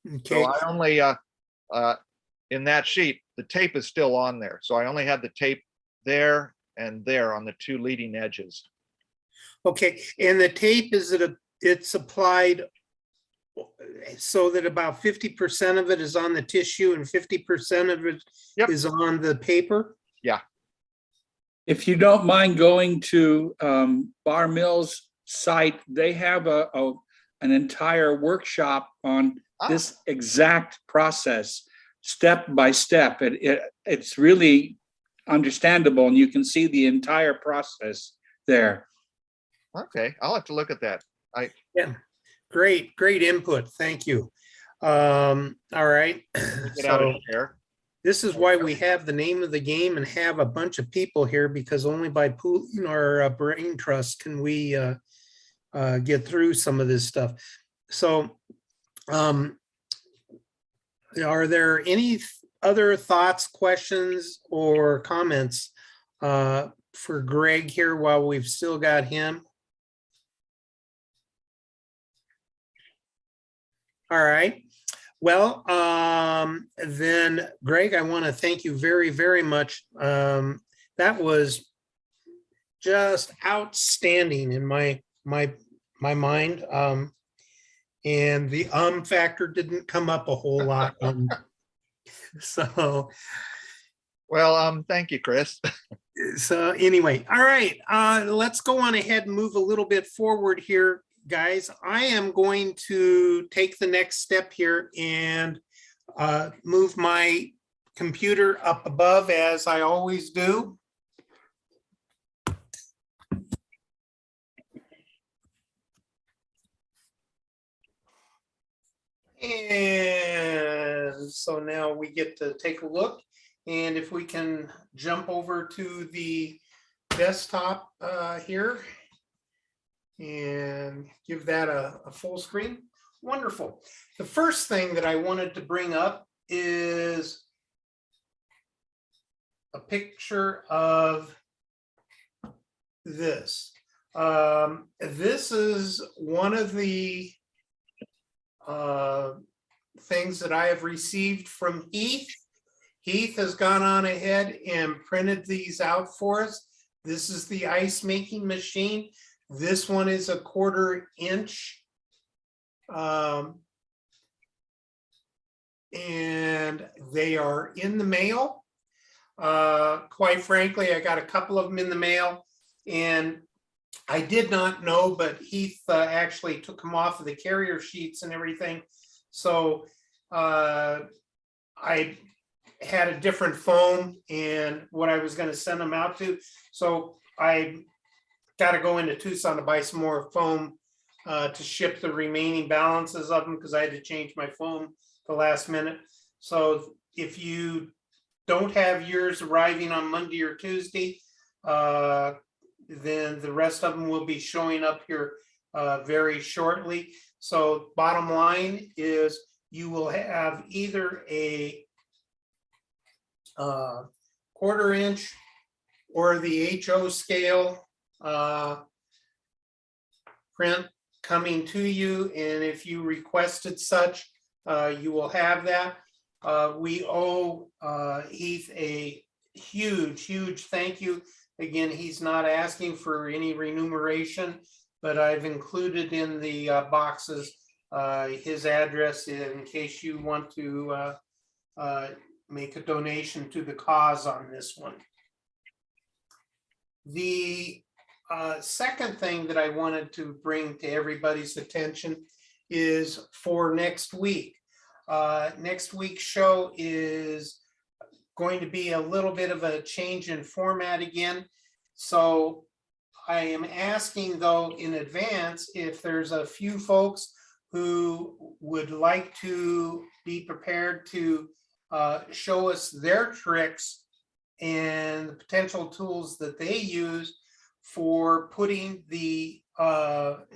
Okay. So I only, in that sheet, the tape is still on there. So I only have the tape there and there on the two leading edges. Okay, and the tape, it's applied so that about 50% of it is on the tissue and 50% of it Yep. is on the paper? If you don't mind going to Bar Mill's site, they have an entire workshop on this exact process, step by step. It's really understandable, and you can see the entire process there. Okay, I'll have to look at that. Yeah, great input. Thank you. All right. Get out of So here. this is why we have the name of the game and have a bunch of people here, because only by pooling our brain trust can we get through some of this stuff. So are there any other thoughts, questions, or comments for Greg here while we've still got him? All right. Well, then, Greg, I want to thank you very, very much. That was just outstanding in my mind. And the factor didn't come up a whole lot. So Thank you, Chris. So anyway, all right, let's go on ahead and move a little bit forward here, guys. I am going to take the next step here and move my computer up above, as I always do. And so now we get to take a look. And if we can jump over to the desktop here and give that a full screen. Wonderful. The first thing that I wanted to bring up is a picture of this. This is one of the things that I have received from Heath. Heath has gone on ahead and printed these out for us. This is the ice making machine. This one is a 1/4 inch. And they are in the mail. Quite frankly, I got a couple of them in the mail, and I did not know, but Heath actually took them off of the carrier sheets and everything. So I had a different foam and what I was going to send them out to. So I got to go into Tucson to buy some more foam to ship the remaining balances of them, because I had to change my foam the last minute. So if you don't have yours arriving on Monday or Tuesday, then the rest of them will be showing up here very shortly. So bottom line is you will have either a 1/4 inch or the HO scale print coming to you. And if you requested such, you will have that. We owe Heath a huge thank you. Again, he's not asking for any remuneration, but I've included in the boxes his address in case you want to make a donation to the cause on this one. The second thing that I wanted to bring to everybody's attention is for next week. Next week's show is going to be a little bit of a change in format again. So I am asking, though, in advance, if there's a few folks who would like to be prepared to show us their tricks and the potential tools that they use for putting the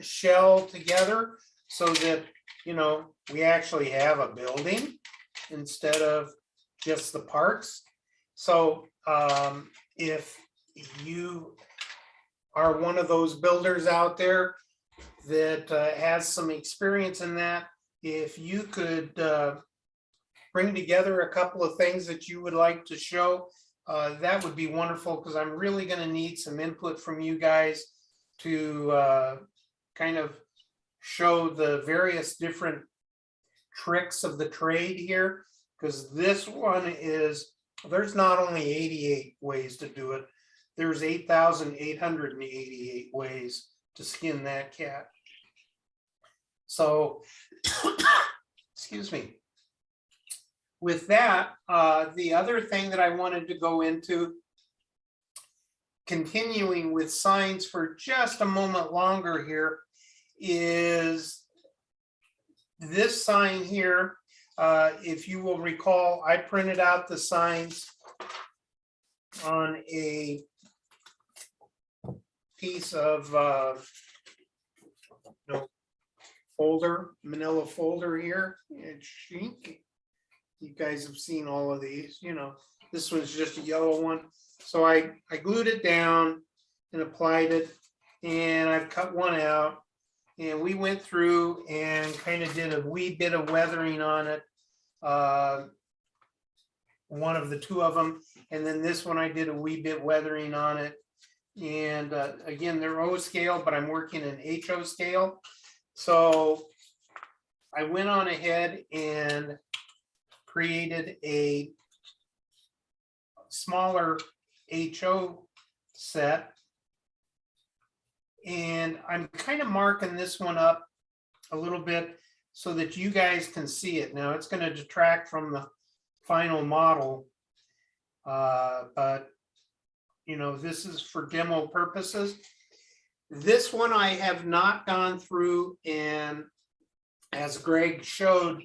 shell together, so that, you know, we actually have a building instead of just the parts. So if you are one of those builders out there that has some experience in that, if you could bring together a couple of things that you would like to show, that would be wonderful, because I'm really going to need some input from you guys to kind of show the various different tricks of the trade here, because this one is, there's not only 88 ways to do it, there's 8,888 ways to skin that cat. So, excuse me. With that, the other thing that I wanted to go into, continuing with signs for just a moment longer here, is this sign here. If you will recall, I printed out the signs on a piece of folder, manila folder here. It's chic. You guys have seen all of these, you know, this one's just a yellow one. So I glued it down and applied it, and I've cut one out, and we went through and kind of did a wee bit of weathering on it. One of the two of them, and then this one I did a wee bit weathering on it. And again, they're O scale, but I'm working in HO scale. So I went on ahead and created a smaller HO set. And I'm kind of marking this one up a little bit so that you guys can see it. Now it's going to detract from the final model, but you know, this is for demo purposes. This one I have not gone through, and as Greg showed,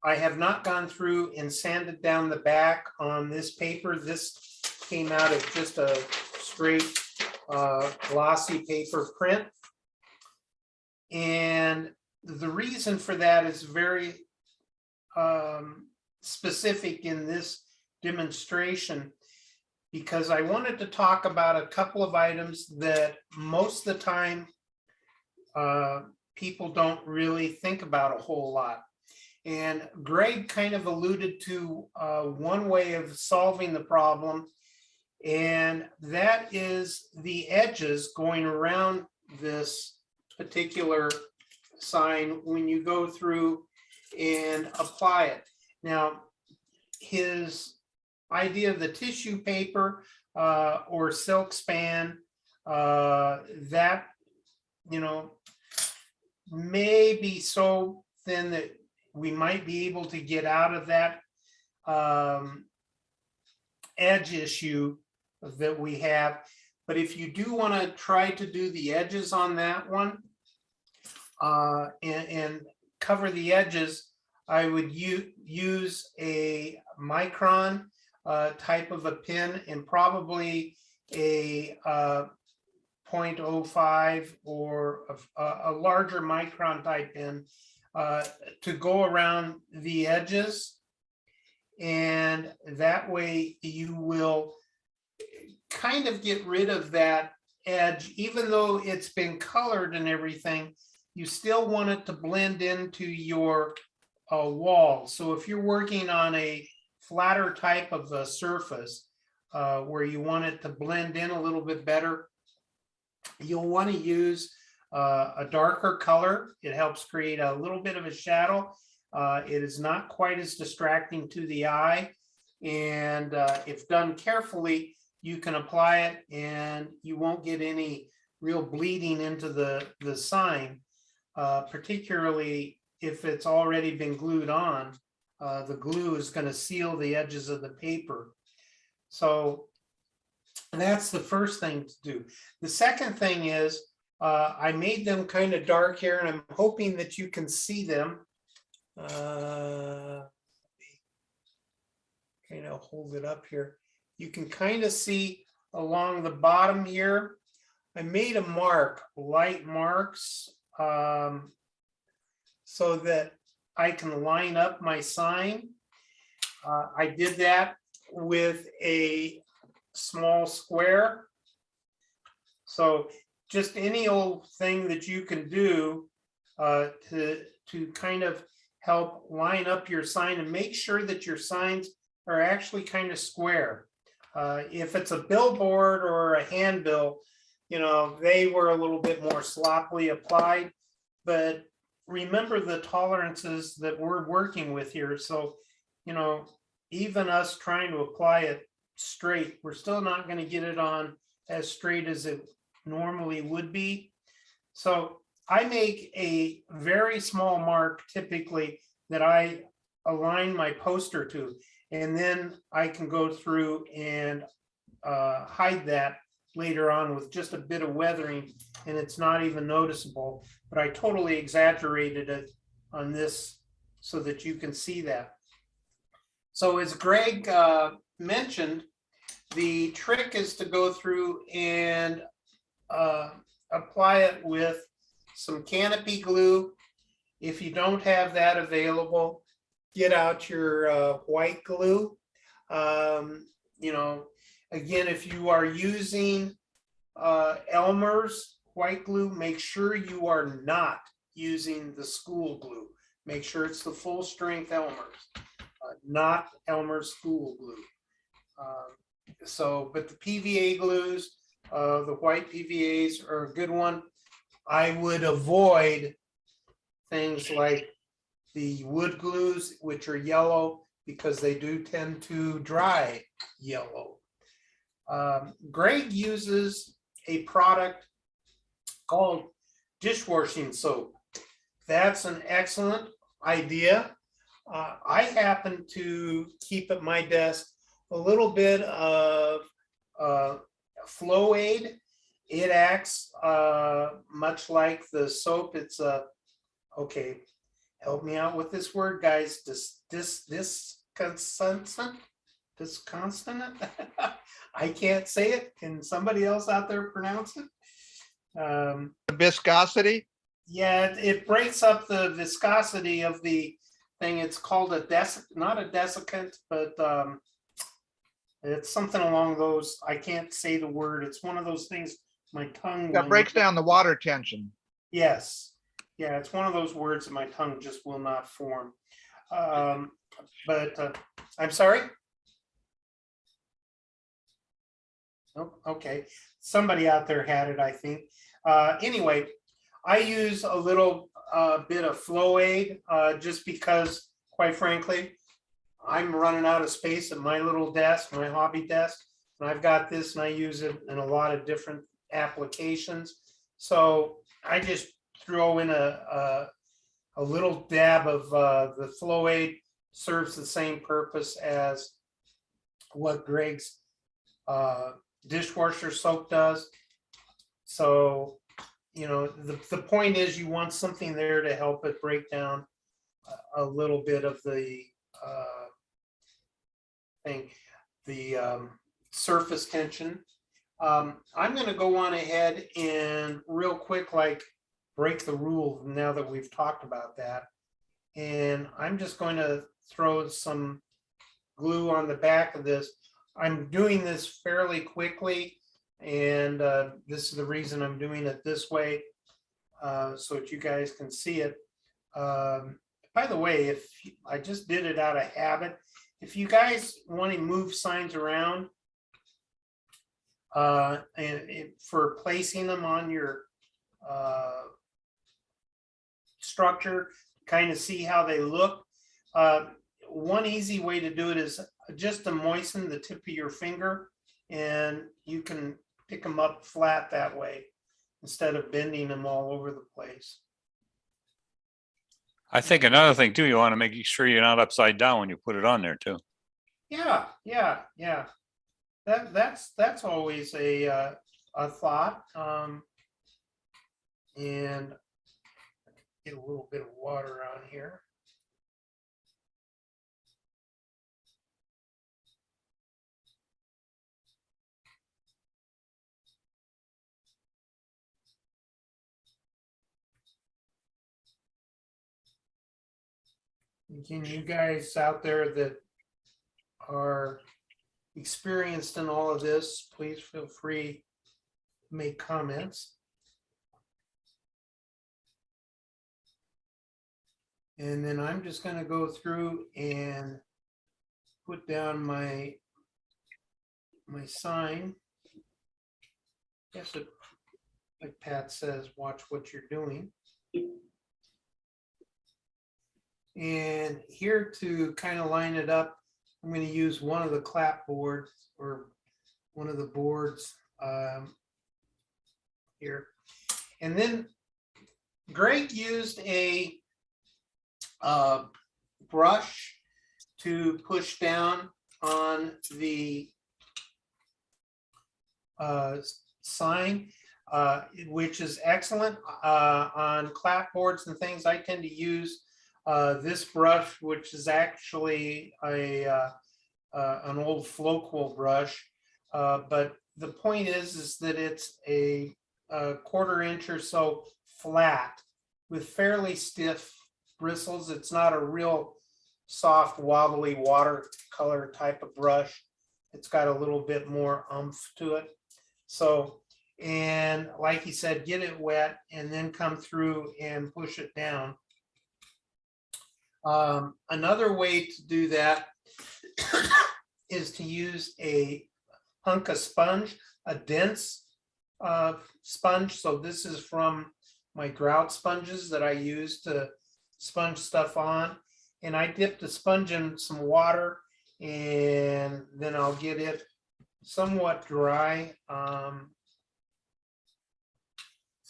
I have not gone through and sanded down the back on this paper. This came out of just a straight glossy paper print. And the reason for that is very specific in this demonstration, because I wanted to talk about a couple of items that most of the time people don't really think about a whole lot. And Greg kind of alluded to one way of solving the problem, and that is the edges going around this particular sign when you go through and apply it. Now, his idea of the tissue paper or silk span, that, you know, may be so thin that we might be able to get out of that edge issue that we have. But if you do want to try to do the edges on that one and cover the edges, I would use a micron type of a pin, and probably a 0.05 or a larger micron type pin to go around the edges. And that way you will kind of get rid of that edge. Even though it's been colored and everything, you still want it to blend into your wall. So if you're working on a flatter type of a surface where you want it to blend in a little bit better, you'll want to use a darker color. It helps create a little bit of a shadow. It is not quite as distracting to the eye, and if done carefully, you can apply it and you won't get any real bleeding into the sign, particularly if it's already been glued on. The glue is going to seal the edges of the paper. So that's the first thing to do. The second thing is I made them kind of dark here, and I'm hoping that you can see them. Kind of hold it up here. You can kind of see along the bottom here. I made a mark, light marks, so that I can line up my sign. I did that with a small square. So just any old thing that you can do to kind of help line up your sign and make sure that your signs are actually kind of square. If it's a billboard or a handbill, you know, they were a little bit more sloppily applied, but remember the tolerances that we're working with here. So, you know, even us trying to apply it straight, we're still not going to get it on as straight as it normally would be. So I make a very small mark typically that I align my poster to, and then I can go through and hide that later on with just a bit of weathering, and it's not even noticeable, but I totally exaggerated it on this so that you can see that. So as Greg mentioned, the trick is to go through and apply it with some canopy glue. If you don't have that available, get out your white glue. You know, again, if you are using Elmer's white glue, make sure you are not using the school glue. Make sure it's the full strength Elmer's, not Elmer's school glue. But the PVA glues, the white PVAs are a good one. I would avoid things like the wood glues, which are yellow, because they do tend to dry yellow. Greg uses a product called dishwashing soap. That's an excellent idea. I happen to keep at my desk a little bit of Flow Aid. It acts much like the soap. It's okay, help me out with this word, guys. Disconsonant. I can't say it. Can somebody else out there pronounce it? The viscosity? Yeah, it breaks up the viscosity of the thing. It's called not a desiccant, but it's something along those. I can't say the word. It's one of those things my tongue. That breaks down the water tension. Yes. Yeah, it's one of those words that my tongue just will not form. But I'm sorry. Oh, okay. Somebody out there had it, I think. Anyway, I use a little bit of Flow Aid just because, quite frankly, I'm running out of space at my little desk, my hobby desk, and I've got this and I use it in a lot of different applications. So I just throw in a little dab of the Flow Aid. Serves the same purpose as what Greg's dishwasher soap does. So, you know, the point is you want something there to help it break down a little bit of the surface tension. I'm going to go on ahead and real quick, like, break the rule now that we've talked about that. And I'm just going to throw some glue on the back of this. I'm doing this fairly quickly, and this is the reason I'm doing it this way, so that you guys can see it. By the way, if I just did it out of habit, if you guys want to move signs around and for placing them on your structure, kind of see how they look. One easy way to do it is just to moisten the tip of your finger, and you can pick them up flat that way instead of bending them all over the place. I think another thing too, you want to make sure you're not upside down when you put it on there too. Yeah. That's always a thought. And get a little bit of water on here. Can you guys out there that are experienced in all of this, please feel free to make comments. And then I'm just going to go through and put down my sign. Guess it, like Pat says, watch what you're doing. And here to kind of line it up, I'm going to use one of the clapboards or one of the boards here. And then Greg used a brush to push down on the sign, which is excellent on clapboards and things. I tend to use this brush, which is actually an old Floqual brush, but the point is that it's a 1/4 inch or so flat with fairly stiff bristles. It's not a real soft, wobbly watercolor type of brush. It's got a little bit more oomph to it. So, and like he said, get it wet and then come through and push it down. Another way to do that is to use a hunk of sponge, a dense sponge. So this is from my grout sponges that I use to sponge stuff on. And I dip the sponge in some water and then I'll get it somewhat dry.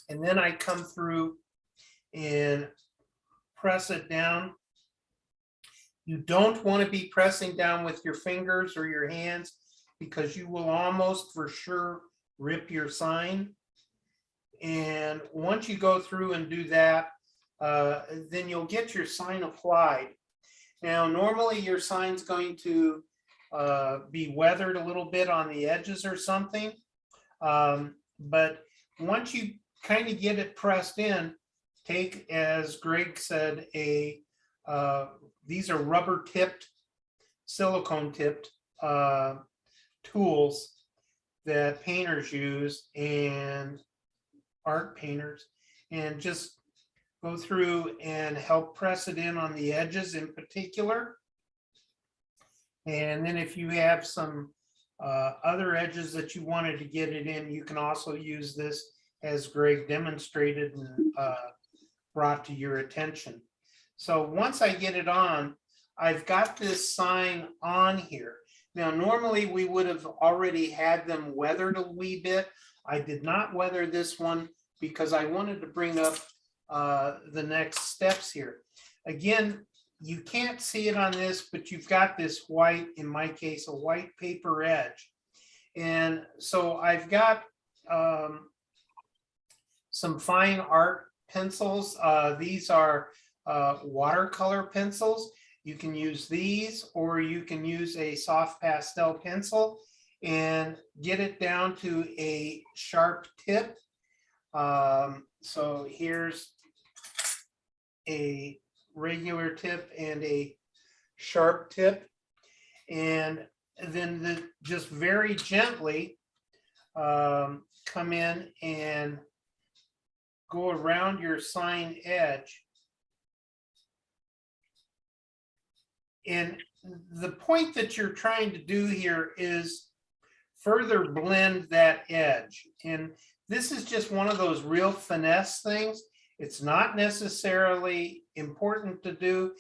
And then I come through and press it down. You don't want to be pressing down with your fingers or your hands because you will almost for sure rip your sign. And once you go through and do that, then you'll get your sign applied. Now, normally your sign's going to be weathered a little bit on the edges or something. But once you kind of get it pressed in, take, as Greg said, these are rubber tipped, silicone tipped tools that painters use and art painters, and just go through and help press it in on the edges in particular. And then if you have some other edges that you wanted to get it in, you can also use this as Greg demonstrated and brought to your attention. So once I get it on, I've got this sign on here. Now, normally we would have already had them weathered a wee bit. I did not weather this one because I wanted to bring up the next steps here. Again, you can't see it on this, but you've got this white, in my case, a white paper edge. And so I've got some fine art pencils. These are watercolor pencils. You can use these, or you can use a soft pastel pencil and get it down to a sharp tip. So here's a regular tip and a sharp tip. And then just very gently come in and go around your sign edge. And the point that you're trying to do here is further blend that edge. And this is just one of those real finesse things. It's not necessarily important to do.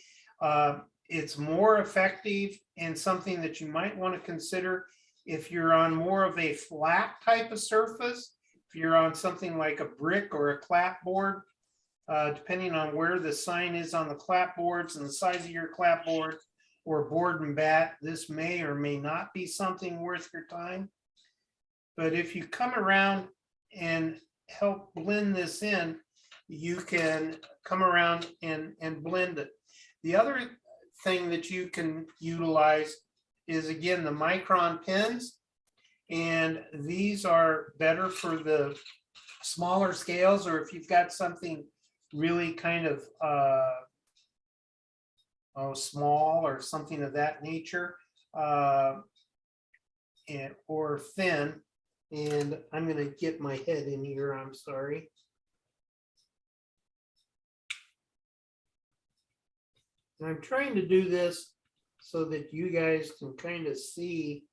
It's more effective and something that you might want to consider if you're on more of a flat type of surface. If you're on something like a brick or a clapboard, depending on where the sign is on the clapboards and the size of your clapboard or board and bat, this may or may not be something worth your time. But if you come around and help blend this in, you can come around and blend it. The other thing that you can utilize is, again, the micron pens. And these are better for the smaller scales, or if you've got something really kind of small or something of that nature, or thin. And I'm going to get my head in here, I'm sorry. And I'm trying to do this so that you guys can kind of see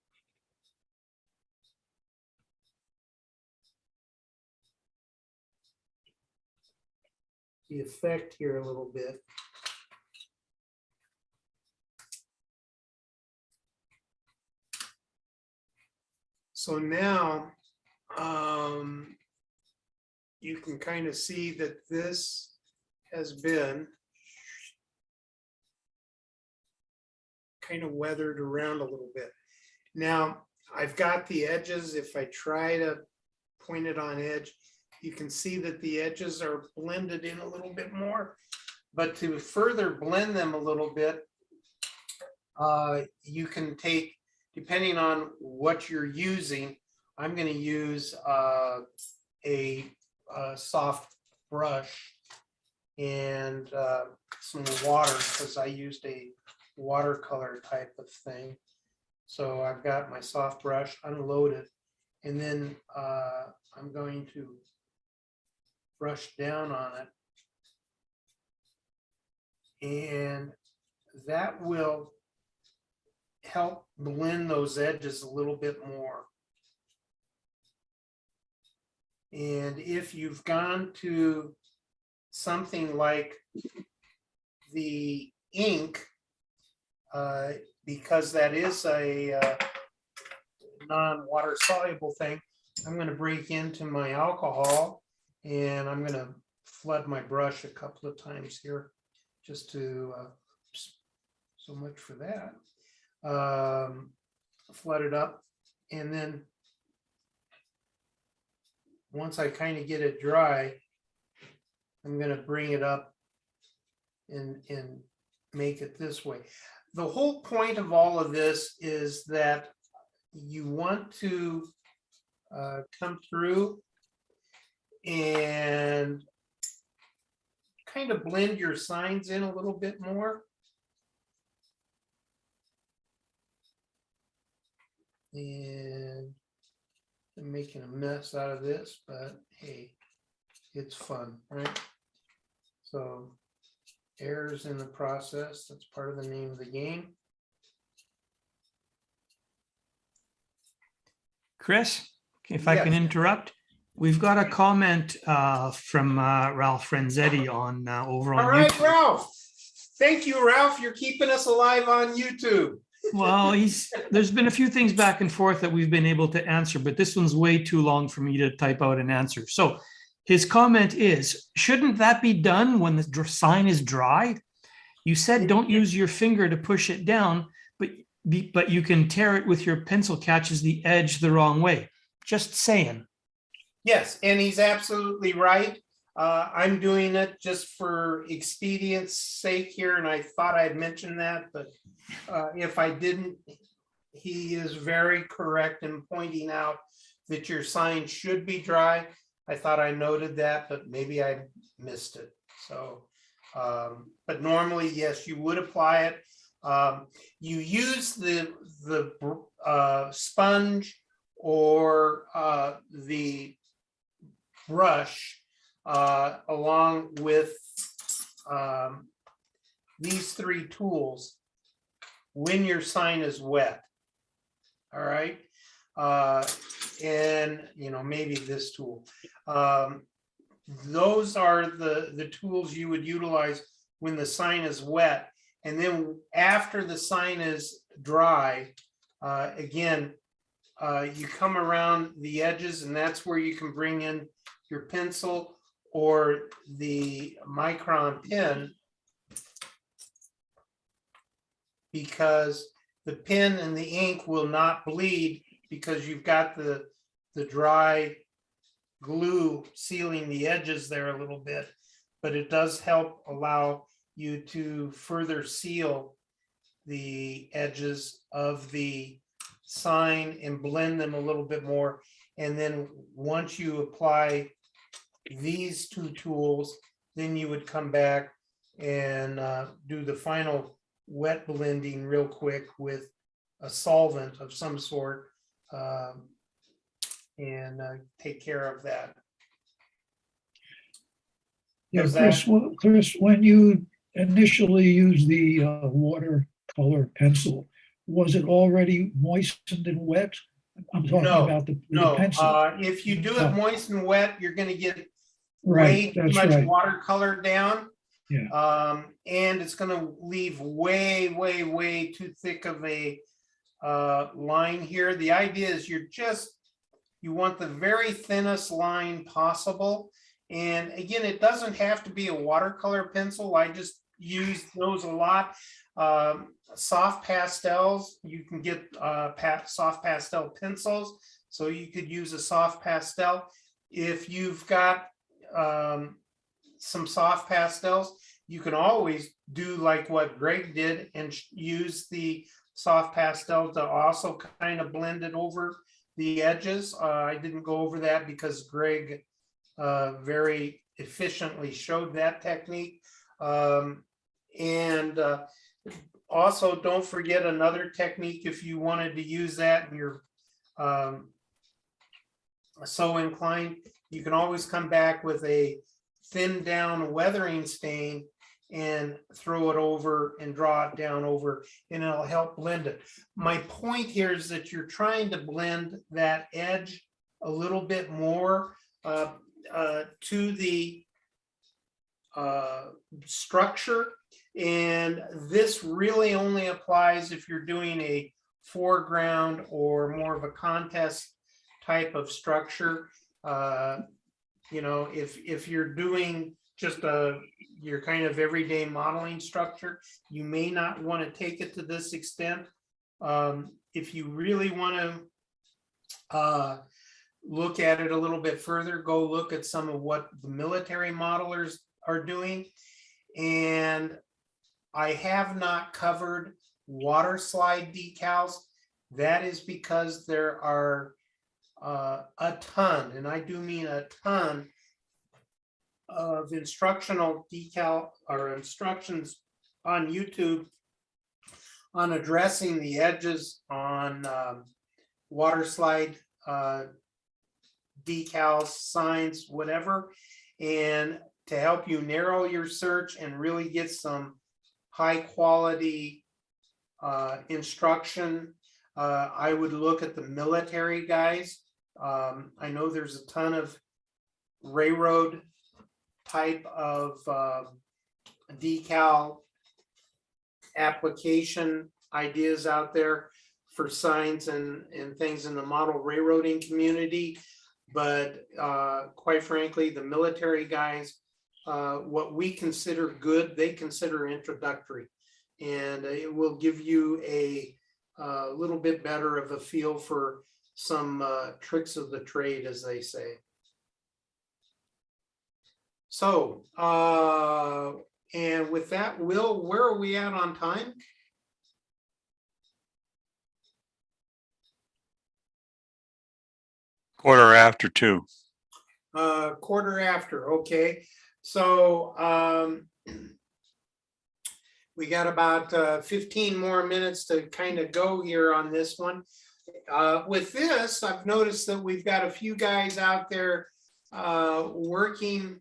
the effect here a little bit. So now you can kind of see that this has been kind of weathered around a little bit. Now I've got the edges. If I try to point it on edge, you can see that the edges are blended in a little bit more. But to further blend them a little bit, you can take, depending on what you're using, I'm going to use a soft brush and some water, because I used a watercolor type of thing. So I've got my soft brush unloaded, and then I'm going to brush down on it, and that will help blend those edges a little bit more. And if you've gone to something like the ink, because that is a non-water soluble thing, I'm going to break into my alcohol, and I'm going to flood my brush a couple of times here, just to, so much for that. Flood it up, and then once I kind of get it dry, I'm going to bring it up and make it this way. The whole point of all of this is that you want to come through and kind of blend your signs in a little bit more. And I'm making a mess out of this, but hey, it's fun, right? So errors in the process, that's part of the name of the game. Chris, if I can Yes. interrupt, we've got a comment from Ralph Renzetti on over on All right, YouTube. Ralph. Thank you, Ralph. You're keeping us alive on YouTube. Well, there's been a few things back and forth that we've been able to answer, but this one's way too long for me to type out an answer. So his comment is, shouldn't that be done when the sign is dry? You said don't use your finger to push it down, but you can tear it with your pencil catches the edge the wrong way. Just saying. Yes, and he's absolutely right. I'm doing it just for expedience sake here, and I thought I'd mentioned that, but if I didn't, he is very correct in pointing out that your sign should be dry. I thought I noted that, but maybe I missed it. So, but normally, yes, you would apply it. You use the sponge or the brush along with these three tools when your sign is wet. All right. And maybe this tool. Those are the tools you would utilize when the sign is wet. And then after the sign is dry, again, you come around the edges, and that's where you can bring in your pencil or the micron pen, because the pen and the ink will not bleed because you've got the dry glue sealing the edges there a little bit, but it does help allow you to further seal the edges of the sign and blend them a little bit more. And then once you apply these two tools, then you would come back and do the final wet blending real quick with a solvent of some sort, and take care of that. Yeah, Does Chris, when you initially used the watercolor pencil, was it already moistened and wet? I'm talking No, about the No, pencil. if you do it No. moist and wet, you're gonna get Right, way too that's much right. watercolor down. Yeah. And it's gonna leave way too thick of a line here. The idea is you want the very thinnest line possible. And again, it doesn't have to be a watercolor pencil. I just use those a lot. Soft pastels, you can get soft pastel pencils. So you could use a soft pastel. If you've got some soft pastels, you can always do like what Greg did and use the soft pastel to also kind of blend it over the edges. I didn't go over that because Greg very efficiently showed that technique. And also don't forget another technique if you wanted to use that and you're so inclined, you can always come back with a thin down weathering stain and throw it over and draw it down over, and it'll help blend it. My point here is that you're trying to blend that edge a little bit more to the structure. And this really only applies if you're doing a foreground or more of a contest type of structure. You know, if you're doing just your kind of everyday modeling structure, you may not want to take it to this extent. If you really want to look at it a little bit further, go look at some of what the military modelers are doing. And I have not covered water slide decals. That is because there are a ton, and I do mean a ton, of instructional decal or instructions on YouTube on addressing the edges on water slide decals, signs, whatever, and to help you narrow your search and really get some high quality instruction. I would look at the military guys. I know there's a ton of railroad type of decal application ideas out there for signs and things in the model railroading community. But quite frankly, the military guys, what we consider good, they consider introductory. And it will give you a little bit better of a feel for some tricks of the trade, as they say. So, and with that, Will, where are we at on time? Quarter after 2. Quarter after, okay. So we got about 15 more minutes to kind of go here on this one. With this, I've noticed that we've got a few guys out there working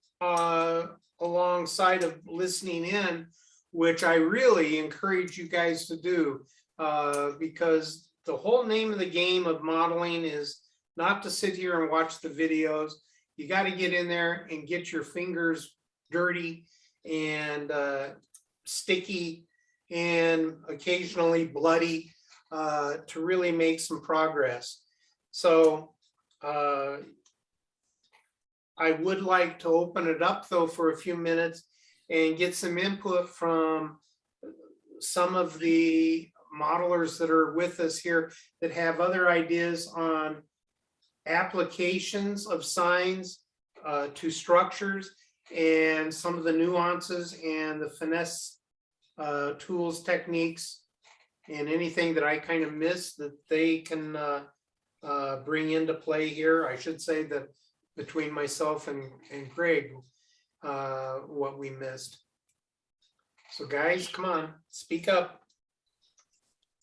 alongside of listening in, which I really encourage you guys to do, because the whole name of the game of modeling is not to sit here and watch the videos. You got to get in there and get your fingers dirty and sticky and occasionally bloody to really make some progress. So I would like to open it up though for a few minutes and get some input from some of the modelers that are with us here that have other ideas on applications of signs to structures and some of the nuances and the finesse tools, techniques, and anything that I kind of missed that they can bring into play here. I should say that between myself and Greg, what we missed. So guys, come on, speak up.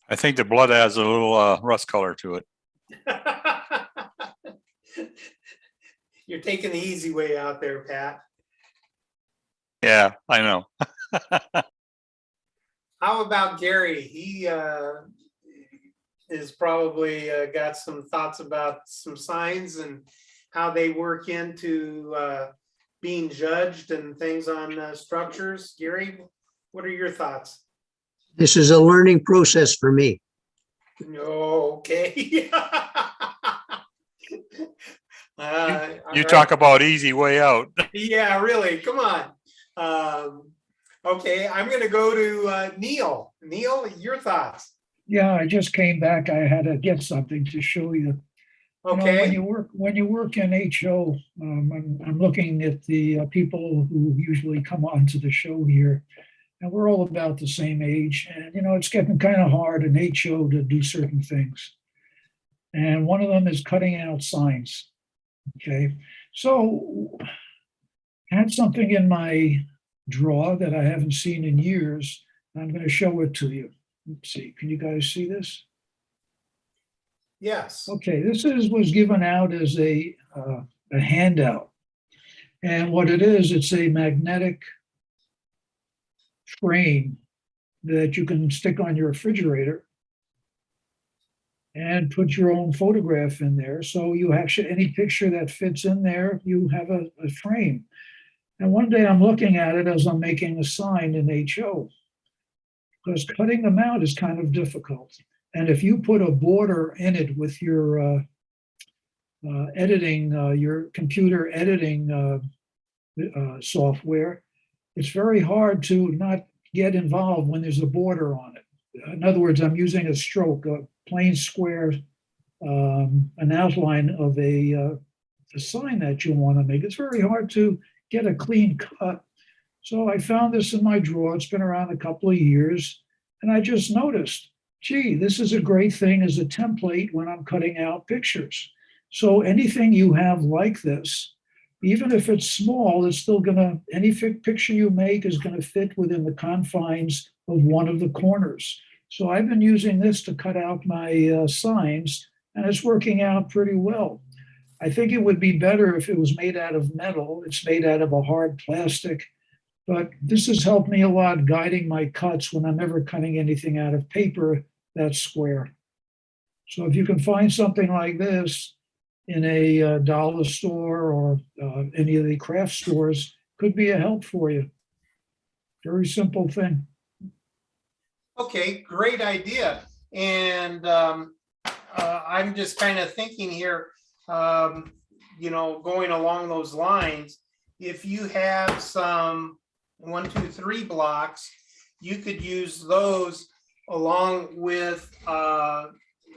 I think the blood has a little rust color to it. You're taking the easy way out there, Pat. Yeah, I know. How about Gary? He is probably got some thoughts about some signs and how they work into being judged and things on structures. Gary, what are your thoughts? This is a learning process for me. Okay. You talk about easy way out. Yeah, really. Come on. Okay, I'm going to go to Neil. Neil, your thoughts? Yeah, I just came back. I had to get something to show you. You know, Okay. when you work in HO, I'm looking at the people who usually come on to the show here, and we're all about the same age. And you know, it's getting kind of hard in HO to do certain things. And one of them is cutting out signs. Okay, so I had something in my drawer that I haven't seen in years. I'm going to show it to you. Let's see. Can you guys see this? Yes. Okay, was given out as a handout, and what it is, it's a magnetic frame that you can stick on your refrigerator and put your own photograph in there. So you actually, any picture that fits in there, you have a frame. And one day I'm looking at it as I'm making a sign in HO, because cutting them out is kind of difficult. And if you put a border in it with your editing, your computer editing software, it's very hard to not get involved when there's a border on it. In other words, I'm using a stroke, a plain square, an outline of a sign that you want to make. It's very hard to get a clean cut. So I found this in my drawer. It's been around a couple of years, and I just noticed, gee, this is a great thing as a template when I'm cutting out pictures. So anything you have like this, even if it's small, it's still gonna, any picture you make is gonna fit within the confines of one of the corners. So I've been using this to cut out my signs, and it's working out pretty well. I think it would be better if it was made out of metal. It's made out of a hard plastic, but this has helped me a lot guiding my cuts when I'm ever cutting anything out of paper that's square. So if you can find something like this in a dollar store or any of the craft stores, could be a help for you. Very simple thing. Okay, great idea. And I'm just kind of thinking here, you know, going along those lines, if you have some 1, 2, 3 blocks, you could use those along with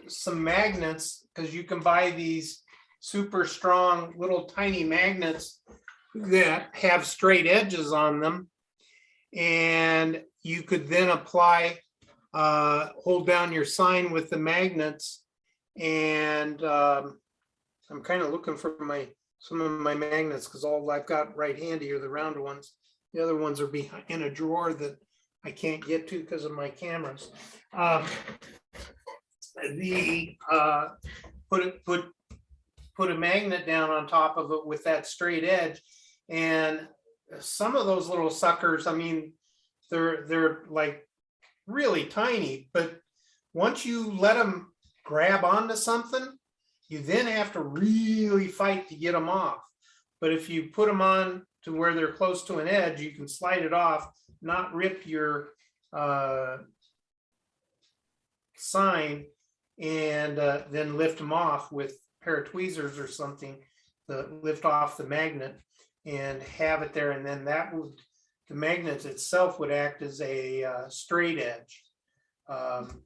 some magnets, because you can buy these super strong little tiny magnets that have straight edges on them. And you could then apply, hold down your sign with the magnets. And I'm kind of looking for some of my magnets, because all I've got right handy are the round ones. The other ones are behind in a drawer that I can't get to because of my cameras. Put a magnet down on top of it with that straight edge, and some of those little suckers, I mean, they're like really tiny, but once you let them grab onto something, you then have to really fight to get them off. But if you put them on to where they're close to an edge, you can slide it off, not rip your sign, and then lift them off with a pair of tweezers or something to lift off the magnet and have it there. And then that would, the magnet itself would act as a straight edge.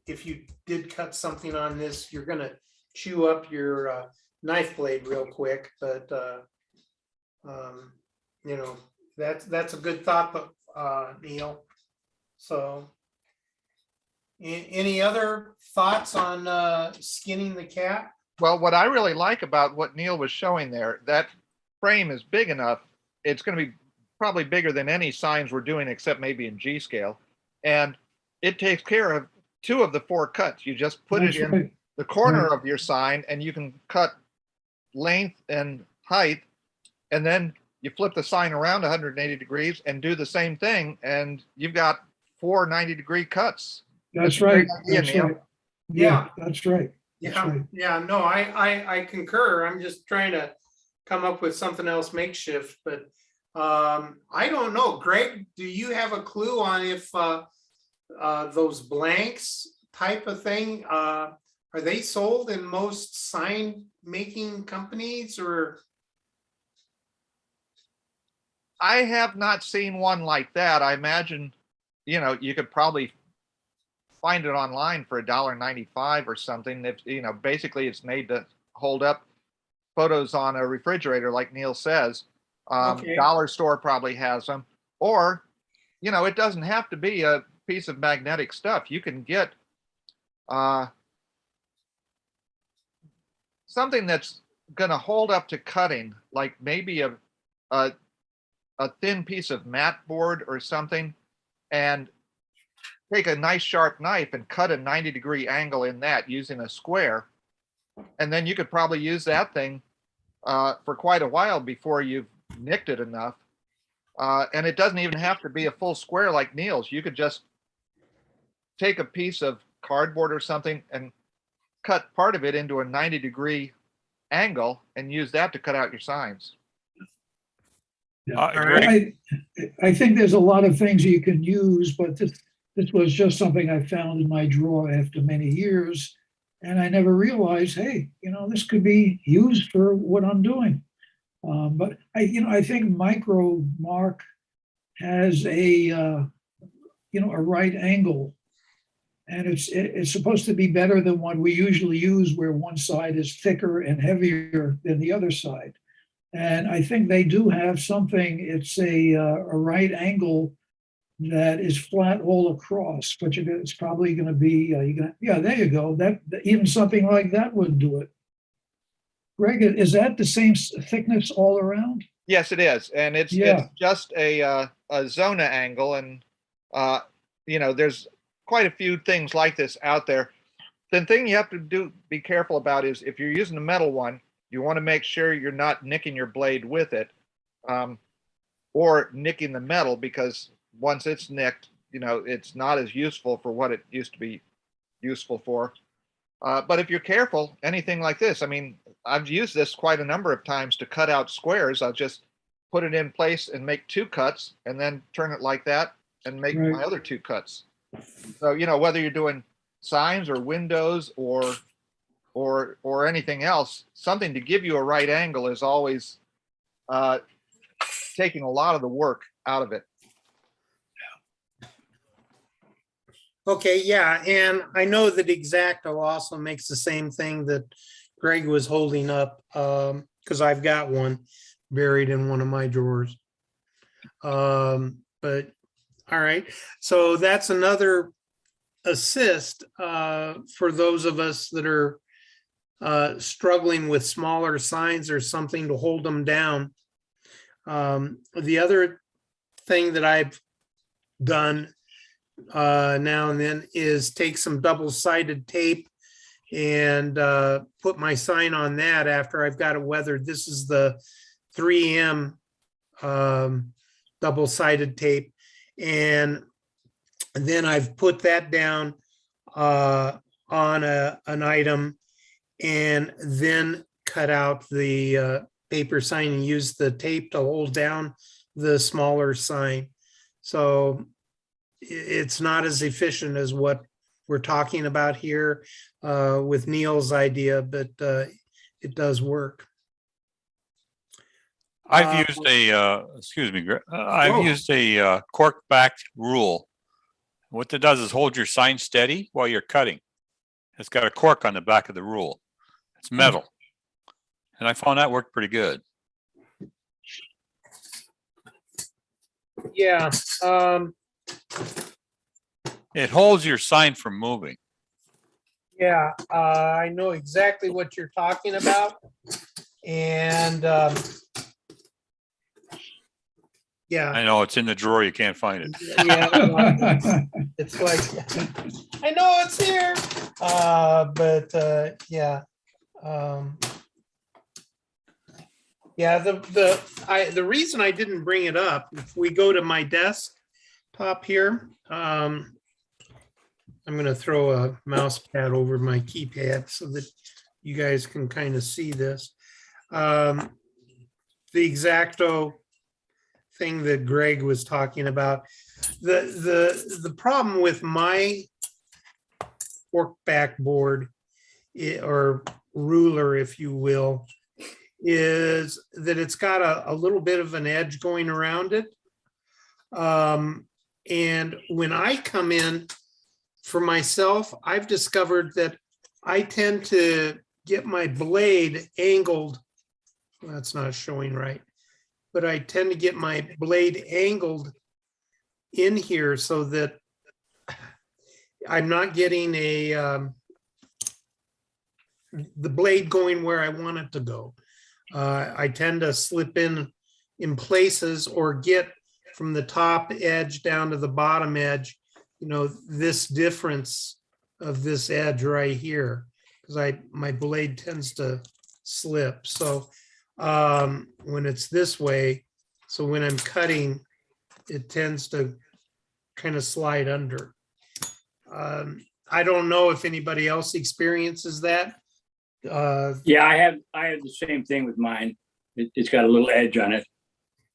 If you did cut something on this, you're going to chew up your knife blade real quick, but you know, that's a good thought, Neil. So any other thoughts on skinning the cat? Well, what I really like about what Neil was showing there, that frame is big enough. It's going to be probably bigger than any signs we're doing, except maybe in G scale. And it takes care of 2 of the 4 cuts. You just put it in the corner of your sign, and you can cut length and height, and then you flip the sign around 180 degrees and do the same thing, and you've got 4 90-degree cuts. That's a great right. idea, That's Neil. right. Yeah, that's right. That's Yeah, right. yeah, no, I concur. I'm just trying to come up with something else makeshift, but I don't know. Greg, do you have a clue on if those blanks type of thing, are they sold in most sign making companies or? I have not seen one like that. I imagine, you could probably find it online for $1.95 or something. If basically it's made to hold up photos on a refrigerator, like Neil says. Okay. Dollar store probably has them, or it doesn't have to be a piece of magnetic stuff. You can get something that's going to hold up to cutting, like maybe a thin piece of mat board or something, and take a nice sharp knife and cut a 90-degree angle in that using a square. And then you could probably use that thing for quite a while before you've nicked it enough. And it doesn't even have to be a full square like Neil's. You could just take a piece of cardboard or something and cut part of it into a 90-degree angle and use that to cut out your signs. Greg, I think there's a lot of things you can use, but this was just something I found in my drawer after many years. And I never realized, hey, this could be used for what I'm doing. But I think Micro Mark has a right angle, and it's supposed to be better than what we usually use, where one side is thicker and heavier than the other side. And I think they do have something. It's a right angle that is flat all across, but it's probably going to be, there you go. That even something like that would do it. Greg, is that the same thickness all around? Yes, it is, and it's just a Zona angle, and there's quite a few things like this out there. The thing you have to be careful about is if you're using a metal one, you want to make sure you're not nicking your blade with it, or nicking the metal, because once it's nicked, it's not as useful for what it used to be useful for. But if you're careful, anything like this, I've used this quite a number of times to cut out squares. I'll just put it in place and make 2 cuts, and then turn it like that and make my other 2 cuts. So, whether you're doing signs or windows or anything else, something to give you a right angle is always taking a lot of the work out of it. Okay, yeah, and I know that X-Acto also makes the same thing that Greg was holding up, because I've got one buried in one of my drawers. But all right, so that's another assist for those of us that are struggling with smaller signs or something to hold them down. The other thing that I've done now and then is take some double-sided tape and put my sign on that after I've got it weathered. This is the 3M double-sided tape, and then I've put that down on an item, and then cut out the paper sign and use the tape to hold down the smaller sign. So it's not as efficient as what we're talking about here with Neil's idea, but it does work. I've used excuse me, Greg. I've used a cork backed rule. What it does is hold your sign steady while you're cutting. It's got a cork on the back of the rule. It's metal. And I found that worked pretty good. Yeah. It holds your sign from moving. Yeah, I know exactly what you're talking about. And yeah. I know it's in the drawer. You can't find it. Yeah, it's like, I know it's here. But yeah. Yeah, the reason I didn't bring it up, if we go to my desk top here, I'm gonna throw a mouse pad over my keypad so that you guys can kind of see this. The X-Acto thing that Greg was talking about. The problem with my fork backboard or ruler, if you will, is that it's got a little bit of an edge going around it. And when I come in for myself, I've discovered that I tend to get my blade angled. That's not showing right, but I tend to get my blade angled in here so that I'm not getting the blade going where I want it to go. I tend to slip in places or get from the top edge down to the bottom edge, you know, this difference of this edge right here, because my blade tends to slip. So when it's this way, so when I'm cutting, it tends to kind of slide under. I don't know if anybody else experiences that. Yeah, I have the same thing with mine. It's got a little edge on it.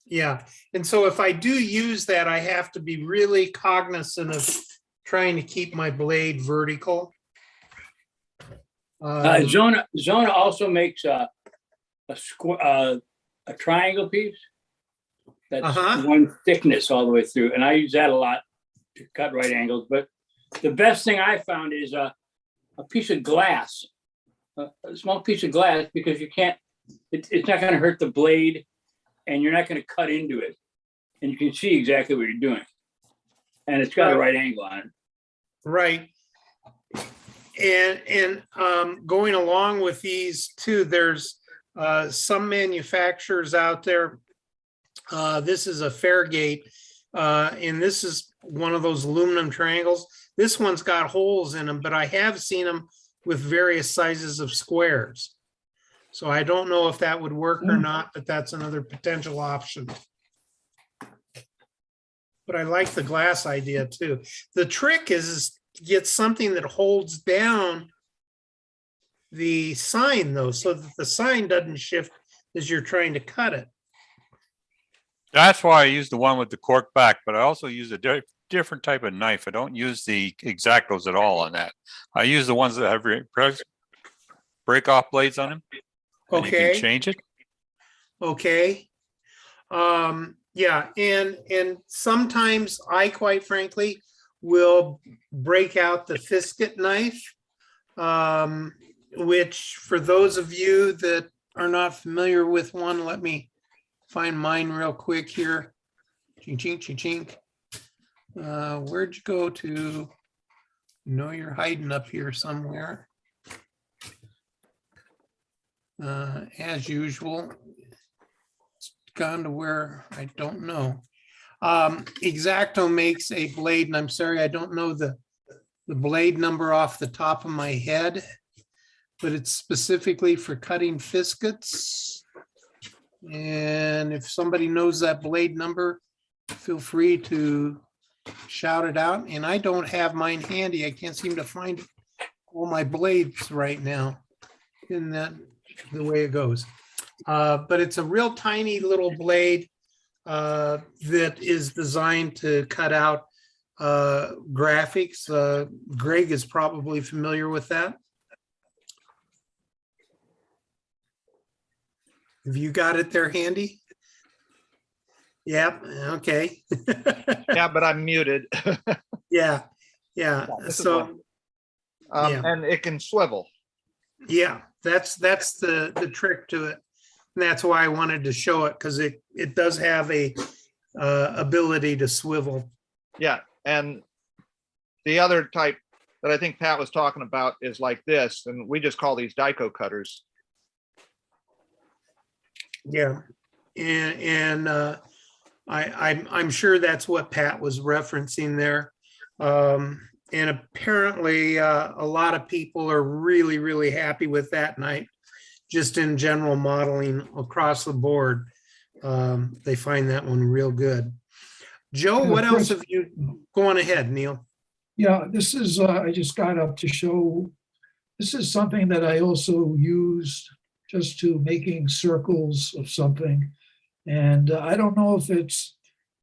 Yeah, and so if I do use that, I have to be really cognizant of trying to keep my blade vertical. Zona also makes a triangle piece that's one thickness all the way through, and I use that a lot to cut right angles. But the best thing I found is a piece of glass, a small piece of glass, because you can't. It's not going to hurt the blade, and you're not going to cut into it, and you can see exactly what you're doing, and it's got a right angle on it. Right. And going along with these too, there's some manufacturers out there. This is a Fairgate, and this is one of those aluminum triangles. This one's got holes in them, but I have seen them with various sizes of squares. So I don't know if that would work or not, but that's another potential option. But I like the glass idea too. The trick is to get something that holds down the sign though, so that the sign doesn't shift as you're trying to cut it. That's why I use the one with the cork back, but I also use a different type of knife. I don't use the X-Actos at all on that. I use the ones that have break off blades on them. Okay. You can change it. Okay. Yeah, and sometimes I, quite frankly, will break out the Fisket knife, which for those of you that are not familiar with one, let me find mine real quick here. Chink, chink, chink, chink. Where'd you go to? No, you're hiding up here somewhere. As usual, it's gone to where I don't know. X-Acto makes a blade, and I'm sorry, I don't know the blade number off the top of my head, but it's specifically for cutting Fiskets. And if somebody knows that blade number, feel free to shout it out. And I don't have mine handy. I can't seem to find all my blades right now. Isn't that the way it goes? But it's a real tiny little blade that is designed to cut out graphics. Greg is probably familiar with that. Have you got it there handy? Yep. Okay. Yeah, but I'm muted. Yeah. Yeah. So, and it can swivel. Yeah, that's the trick to it. And that's why I wanted to show it, because it does have a ability to swivel. Yeah, and the other type that I think Pat was talking about is like this, and we just call these dico cutters. Yeah, and I'm sure that's what Pat was referencing there. And apparently a lot of people are really, really happy with that. And I just in general modeling across the board. They find that one real good. Joe, Yeah, what else Chris- have you, go on ahead, Neil. Yeah, this is, I just got up to show, this is something that I also used just to making circles of something. And I don't know if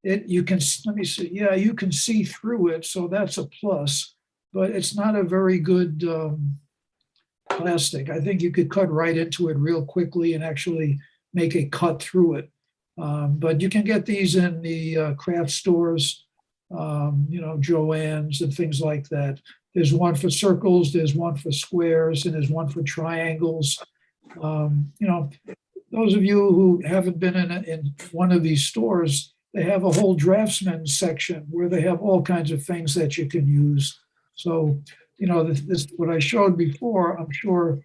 you can, let me see, yeah, you can see through it, so that's a plus, but it's not a very good plastic. I think you could cut right into it real quickly and actually make a cut through it. But you can get these in the craft stores, Joann's and things like that. There's one for circles, there's one for squares, and there's one for triangles. Those of you who haven't been in one of these stores, they have a whole draftsman section where they have all kinds of things that you can use. So, this what I showed before, I'm sure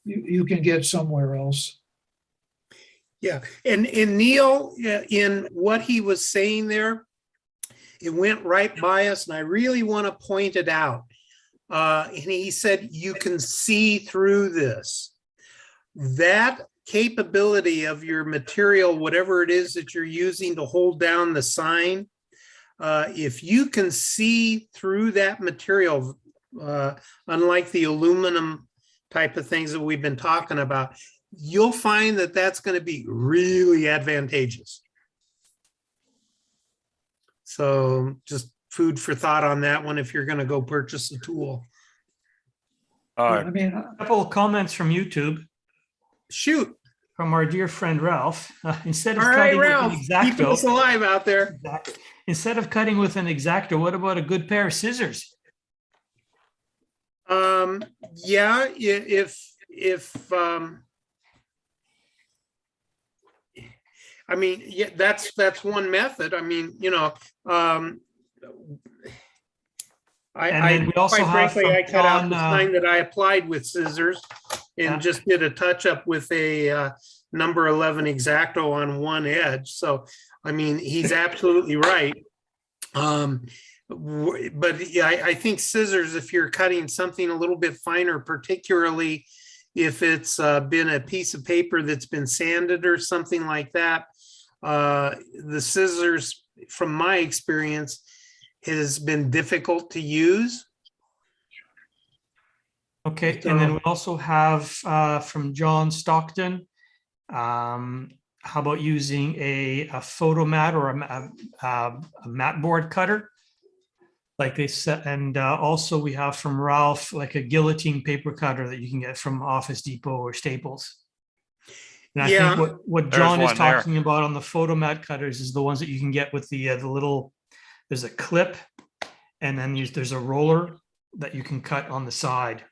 you can get somewhere else. Yeah, and Neil, in what he was saying there, it went right by us, and I really want to point it out. And he said, you can see through this. That capability of your material, whatever it is that you're using to hold down the sign, if you can see through that material, unlike the aluminum type of things that we've been talking about, you'll find that that's going to be really advantageous. So just food for thought on that one if you're going to go purchase a tool. I mean, a couple of comments from YouTube. Shoot. From our dear friend Ralph. Instead of All right, cutting Ralph, with an keeping us X-Acto, alive out there. instead of cutting with an X-Acto, what about a good pair of scissors? Yeah, I mean, yeah, that's one method. I mean, And then we also quite have frankly, from I cut out John, the sign that I applied with scissors and just did a touch up with a number 11 X-Acto on one edge. So, I mean, he's absolutely right. But yeah, I think scissors, if you're cutting something a little bit finer, particularly if it's been a piece of paper that's been sanded or something like that, the scissors, from my experience, has been difficult to use. Okay, and then we also have from John Stockton. How about using a photo mat or a mat board cutter? Like they said, and also we have from Ralph, like a guillotine paper cutter that you can get from Office Depot or Staples. And I think what John is talking about on the photo mat cutters is the ones that you can get with the little, there's a clip, and then there's a roller that you can cut on the side.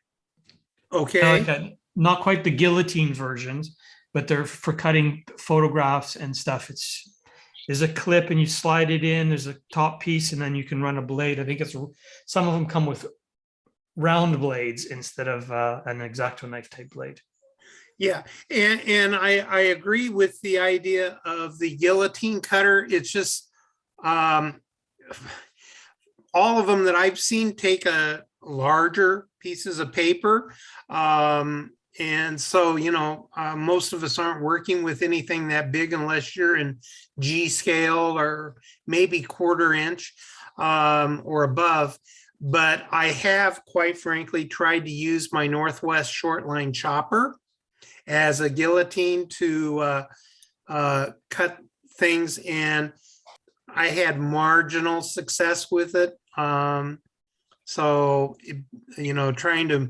Okay. Not quite the guillotine versions, but they're for cutting photographs and stuff. There's a clip and you slide it in, there's a top piece, and then you can run a blade. I think some of them come with round blades instead of an X-Acto knife type blade. Yeah, and I agree with the idea of the guillotine cutter. It's just all of them that I've seen take a larger pieces of paper. And so, most of us aren't working with anything that big unless you're in G scale or maybe 1/4 inch or above. But I have, quite frankly, tried to use my Northwest Shortline chopper as a guillotine to cut things, and I had marginal success with it. So, trying to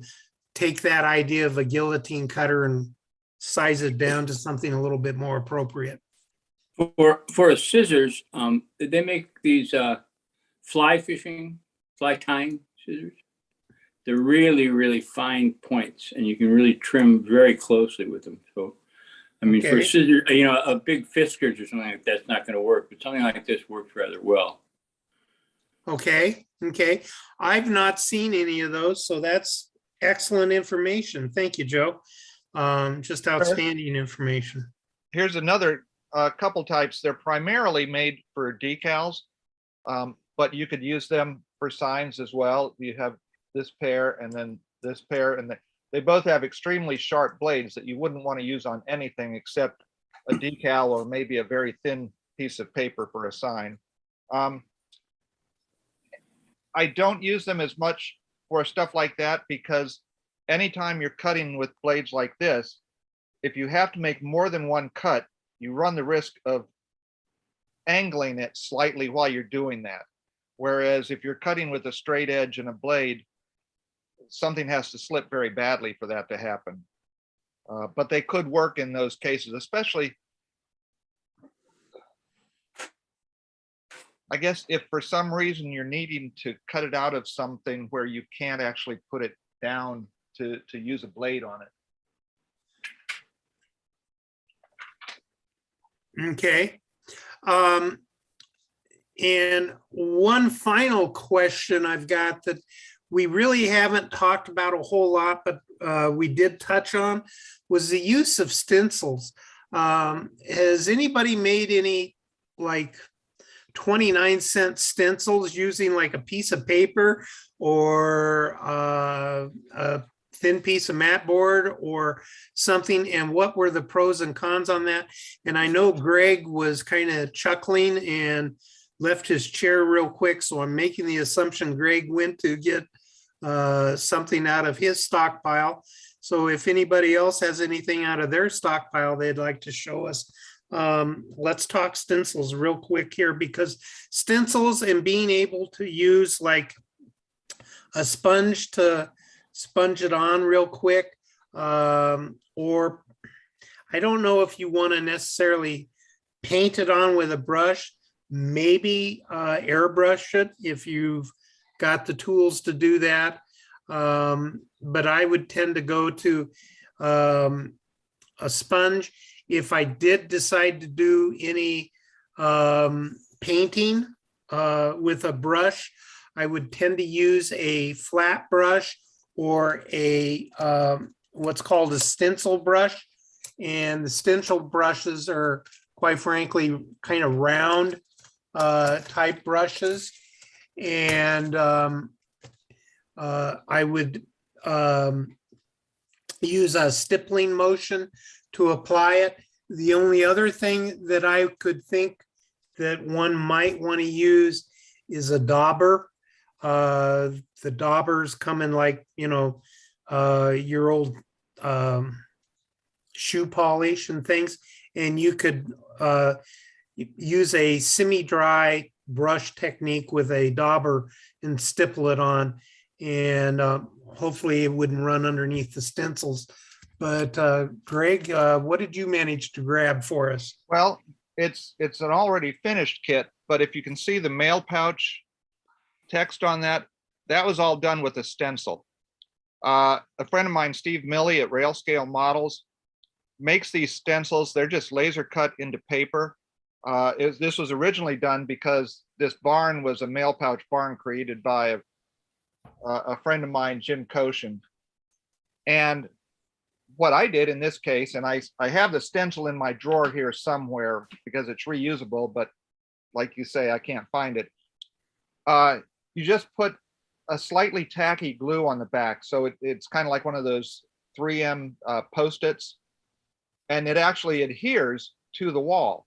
take that idea of a guillotine cutter and size it down to something a little bit more appropriate. For scissors, did they make these fly tying scissors? They're really, really fine points, and you can really trim very closely with them. So, I mean, for scissors, a big Fiskars or something like that's not going to work, but something like this works rather well. Okay. I've not seen any of those, so that's excellent information. Thank you, Joe. Just outstanding information. Here's another couple types. They're primarily made for decals, but you could use them for signs as well. You have this pair and then this pair, and they both have extremely sharp blades that you wouldn't want to use on anything except a decal or maybe a very thin piece of paper for a sign. I don't use them as much for stuff like that because anytime you're cutting with blades like this, if you have to make more than one cut, you run the risk of angling it slightly while you're doing that. Whereas if you're cutting with a straight edge and a blade, something has to slip very badly for that to happen. But they could work in those cases, especially, I guess, if for some reason you're needing to cut it out of something where you can't actually put it down to use a blade on it. Okay. And one final question I've got that we really haven't talked about a whole lot, but we did touch on, was the use of stencils. Has anybody made any like 29-cent stencils using like a piece of paper or a thin piece of mat board or something? And what were the pros and cons on that? And I know Greg was kind of chuckling and left his chair real quick. So I'm making the assumption Greg went to get something out of his stockpile. So if anybody else has anything out of their stockpile they'd like to show us, let's talk stencils real quick here, because stencils and being able to use like a sponge to sponge it on real quick, or I don't know if you want to necessarily paint it on with a brush, maybe airbrush it if you've got the tools to do that. But I would tend to go to a sponge. If I did decide to do any painting with a brush, I would tend to use a flat brush or a what's called a stencil brush. And the stencil brushes are, quite frankly, kind of round type brushes. And I would use a stippling motion to apply it. The only other thing that I could think that one might want to use is a dauber. The daubers come in like, you know, your old shoe polish and things, and you could use a semi-dry brush technique with a dauber and stipple it on, and hopefully it wouldn't run underneath the stencils. But Greg, what did you manage to grab for us? Well, it's an already finished kit, but if you can see the mail pouch text on that, that was all done with a stencil. A friend of mine, Steve Milley at Rail Scale Models, makes these stencils. They're just laser cut into paper. This was originally done because this barn was a mail pouch barn created by a friend of mine, Jim Koshin. And what I did in this case, and I have the stencil in my drawer here somewhere because it's reusable, but like you say, I can't find it. You just put a slightly tacky glue on the back. So it's kind of like one of those 3M Post-its, and it actually adheres to the wall.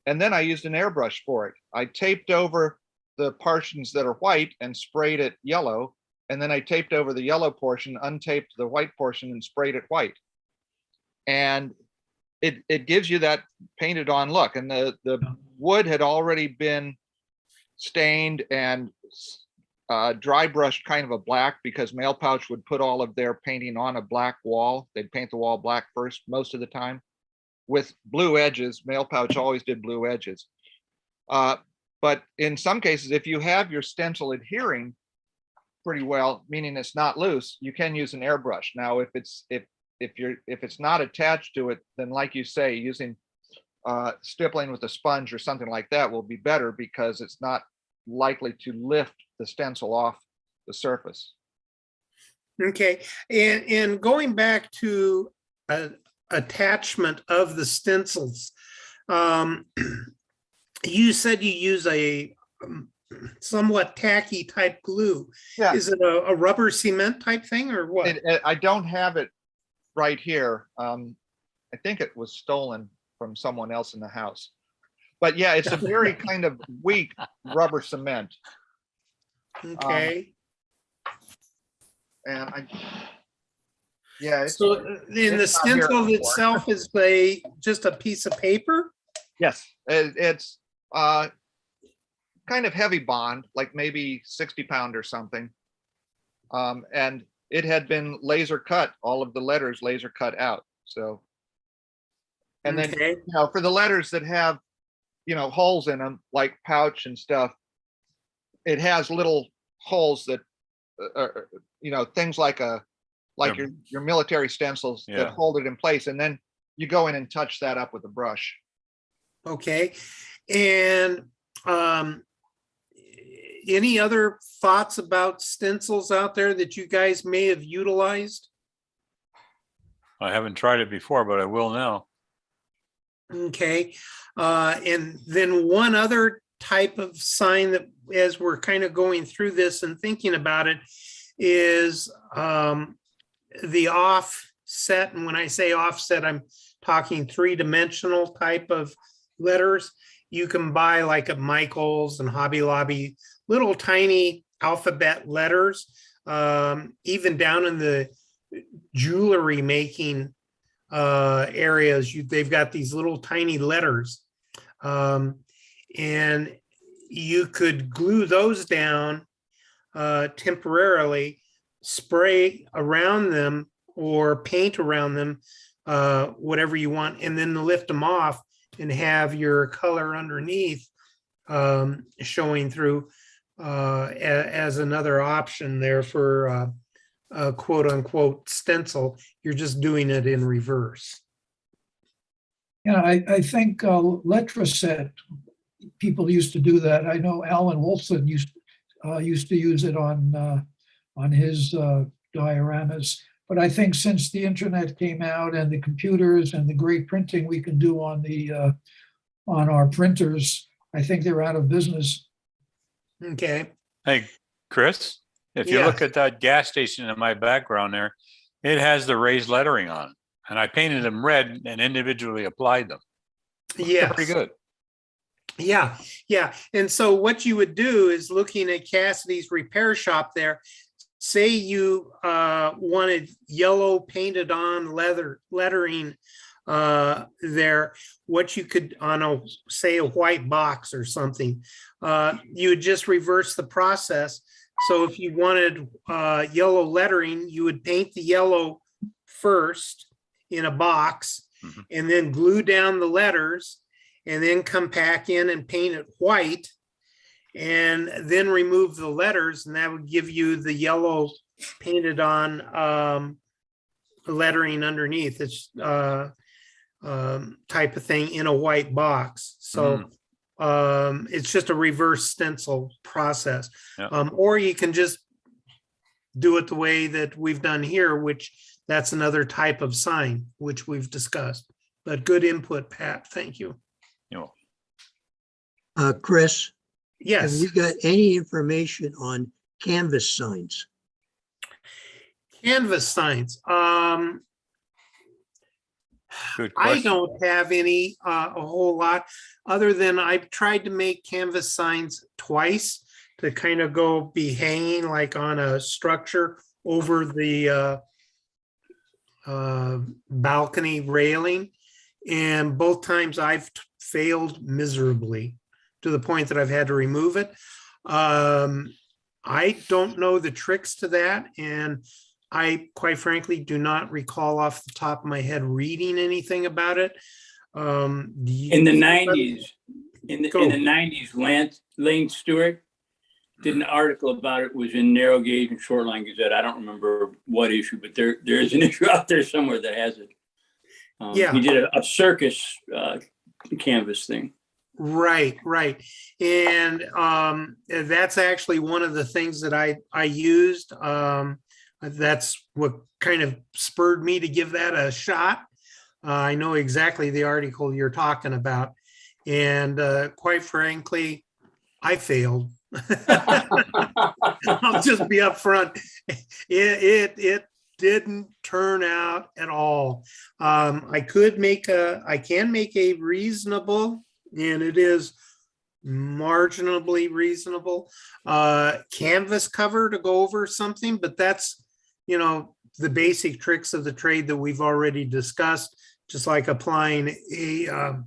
And then I used an airbrush for it. I taped over the portions that are white and sprayed it yellow. And then I taped over the yellow portion, untaped the white portion and sprayed it white. And it gives you that painted on look. And the wood had already been stained and dry brushed kind of a black, because Mail Pouch would put all of their painting on a black wall. They'd paint the wall black first most of the time with blue edges. Mail Pouch always did blue edges. But in some cases, if you have your stencil adhering pretty well, meaning it's not loose, you can use an airbrush. Now, if it's not attached to it, then like you say, using stippling with a sponge or something like that will be better, because it's not likely to lift the stencil off the surface. Okay, and going back to attachment of the stencils, you said you use a somewhat tacky type glue. Yeah. Is it a rubber cement type thing or what? I don't have it right here. I think it was stolen from someone else in the house. But yeah, it's a very kind of weak rubber cement. Okay. And it's, So in the it's not here stencil anymore. itself is just a piece of paper? Yes, it's kind of heavy bond, like maybe 60 pound or something. And it had been laser cut, all of the letters laser cut out. So, and then, Okay. for the letters that have, holes in them, like pouch and stuff, it has little holes that, things like your military stencils that Yeah. hold it in place. And then you go in and touch that up with a brush. Okay. And any other thoughts about stencils out there that you guys may have utilized? I haven't tried it before, but I will now. Okay. And then one other type of sign that, as we're kind of going through this and thinking about it, is the offset. And when I say offset, I'm talking 3-dimensional type of letters. You can buy like at Michael's and Hobby Lobby, little tiny alphabet letters, even down in the jewelry making areas, they've got these little tiny letters. And you could glue those down temporarily, spray around them or paint around them, whatever you want, and then lift them off and have your color underneath showing through as another option there for a quote unquote stencil. You're just doing it in reverse. Yeah, I think Letraset, people used to do that. I know Alan Wolfson used to use it on his dioramas. But I think since the internet came out and the computers and the great printing we can do on our printers, I think they're out of business. Okay. Hey, Chris, if you look at that gas station in my background there, it has the raised lettering on it. And I painted them red and individually applied them. Yeah. Pretty good. Yeah. Yeah. And so what you would do is, looking at Cassidy's repair shop there, say you wanted yellow painted on lettering there, what you could, on say a white box or something, you would just reverse the process. So if you wanted yellow lettering, you would paint the yellow first in a box, and then glue down the letters, and then come back in and paint it white, and then remove the letters, and that would give you the yellow painted on lettering underneath. It's type of thing in a white box. So it's just a reverse stencil process. Yeah. Or you can just do it the way that we've done here, which that's another type of sign, which we've discussed. But good input, Pat. Thank you. Chris, Yes. have we got any information on canvas signs? Canvas signs. Good I question. don't have any, a whole lot, other than I've tried to make canvas signs twice to kind of be hanging like on a structure over the balcony railing. And both times I've failed miserably, to the point that I've had to remove it. I don't know the tricks to that. And I, quite frankly, do not recall off the top of my head reading anything about it. In the 90s, in the 90s, Lane Stewart did an article about it. Was in Narrow Gauge and Shortline Gazette. I don't remember what issue, but there is an issue out there somewhere that has it. He did a circus canvas thing. Right. And that's actually one of the things that I used. That's what kind of spurred me to give that a shot. I know exactly the article you're talking about. And quite frankly, I failed. I'll just be upfront. It didn't turn out at all. I can make a reasonable, and it is marginally reasonable, canvas cover to go over something, but that's, the basic tricks of the trade that we've already discussed, just like applying a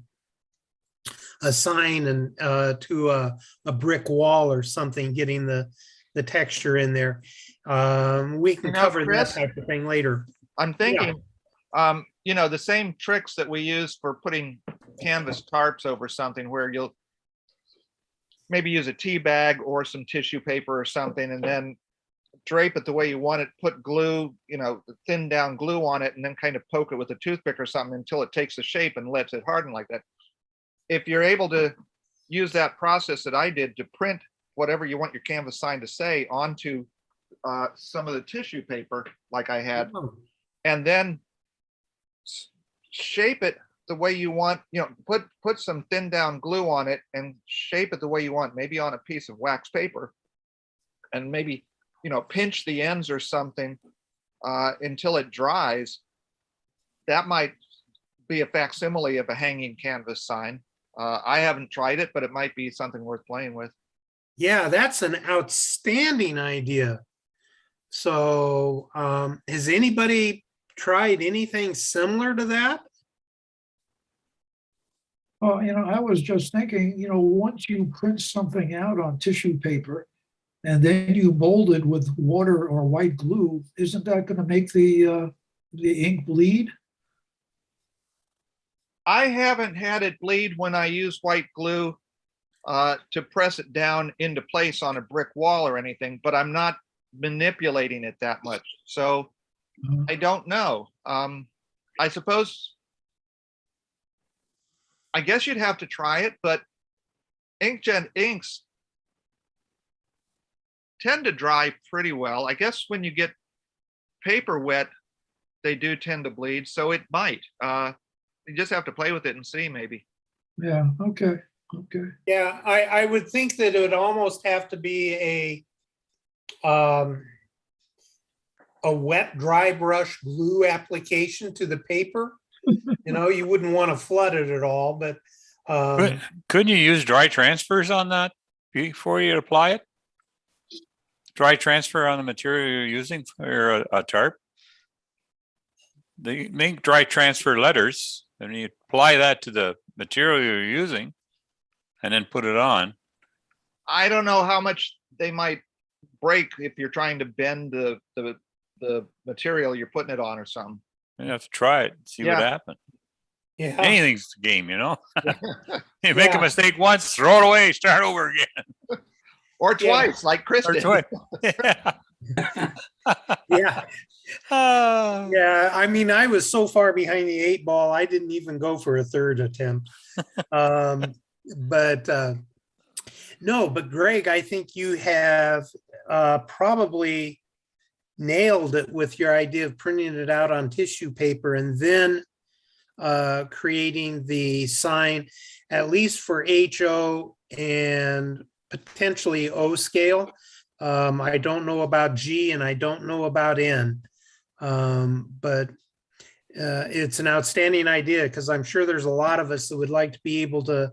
sign and to a brick wall or something, getting the texture in there. We can cover Chris, that type of thing later. I'm thinking, the same tricks that we use for putting canvas tarps over something, where you'll maybe use a tea bag or some tissue paper or something, and then drape it the way you want it, put glue, thin down glue on it, and then kind of poke it with a toothpick or something until it takes a shape and lets it harden like that. If you're able to use that process that I did to print whatever you want your canvas sign to say onto some of the tissue paper like I had, and then shape it the way you want, put some thin down glue on it and shape it the way you want, maybe on a piece of wax paper, and maybe, pinch the ends or something until it dries. That might be a facsimile of a hanging canvas sign. I haven't tried it, but it might be something worth playing with. Yeah, that's an outstanding idea. So has anybody tried anything similar to that? Well, I was just thinking, once you print something out on tissue paper and then you mold it with water or white glue, isn't that going to make the ink bleed? I haven't had it bleed when I use white glue to press it down into place on a brick wall or anything, but I'm not manipulating it that much. So I don't know. I suppose, I guess you'd have to try it, but inkjet inks tend to dry pretty well. I guess when you get paper wet, they do tend to bleed, so it might. You just have to play with it and see, maybe. Yeah, okay. Yeah, I would think that it would almost have to be a wet dry brush glue application to the paper. You wouldn't want to flood it at all, but couldn't you use dry transfers on that before you apply it? Dry transfer on the material you're using for a tarp. They make dry transfer letters, and you apply that to the material you're using and then put it on. I don't know how much they might break if you're trying to bend the material you're putting it on or something. You have to try it, see what happens. yeah. Anything's the game, You make a mistake once, throw it away, start over again. Or twice, like Chris did. Yeah. Yeah. Yeah, I mean, I was so far behind the 8 ball, I didn't even go for a third attempt. But Greg, I think you have probably nailed it with your idea of printing it out on tissue paper and then creating the sign, at least for HO and potentially O scale. I don't know about G and I don't know about N, but it's an outstanding idea, because I'm sure there's a lot of us that would like to be able to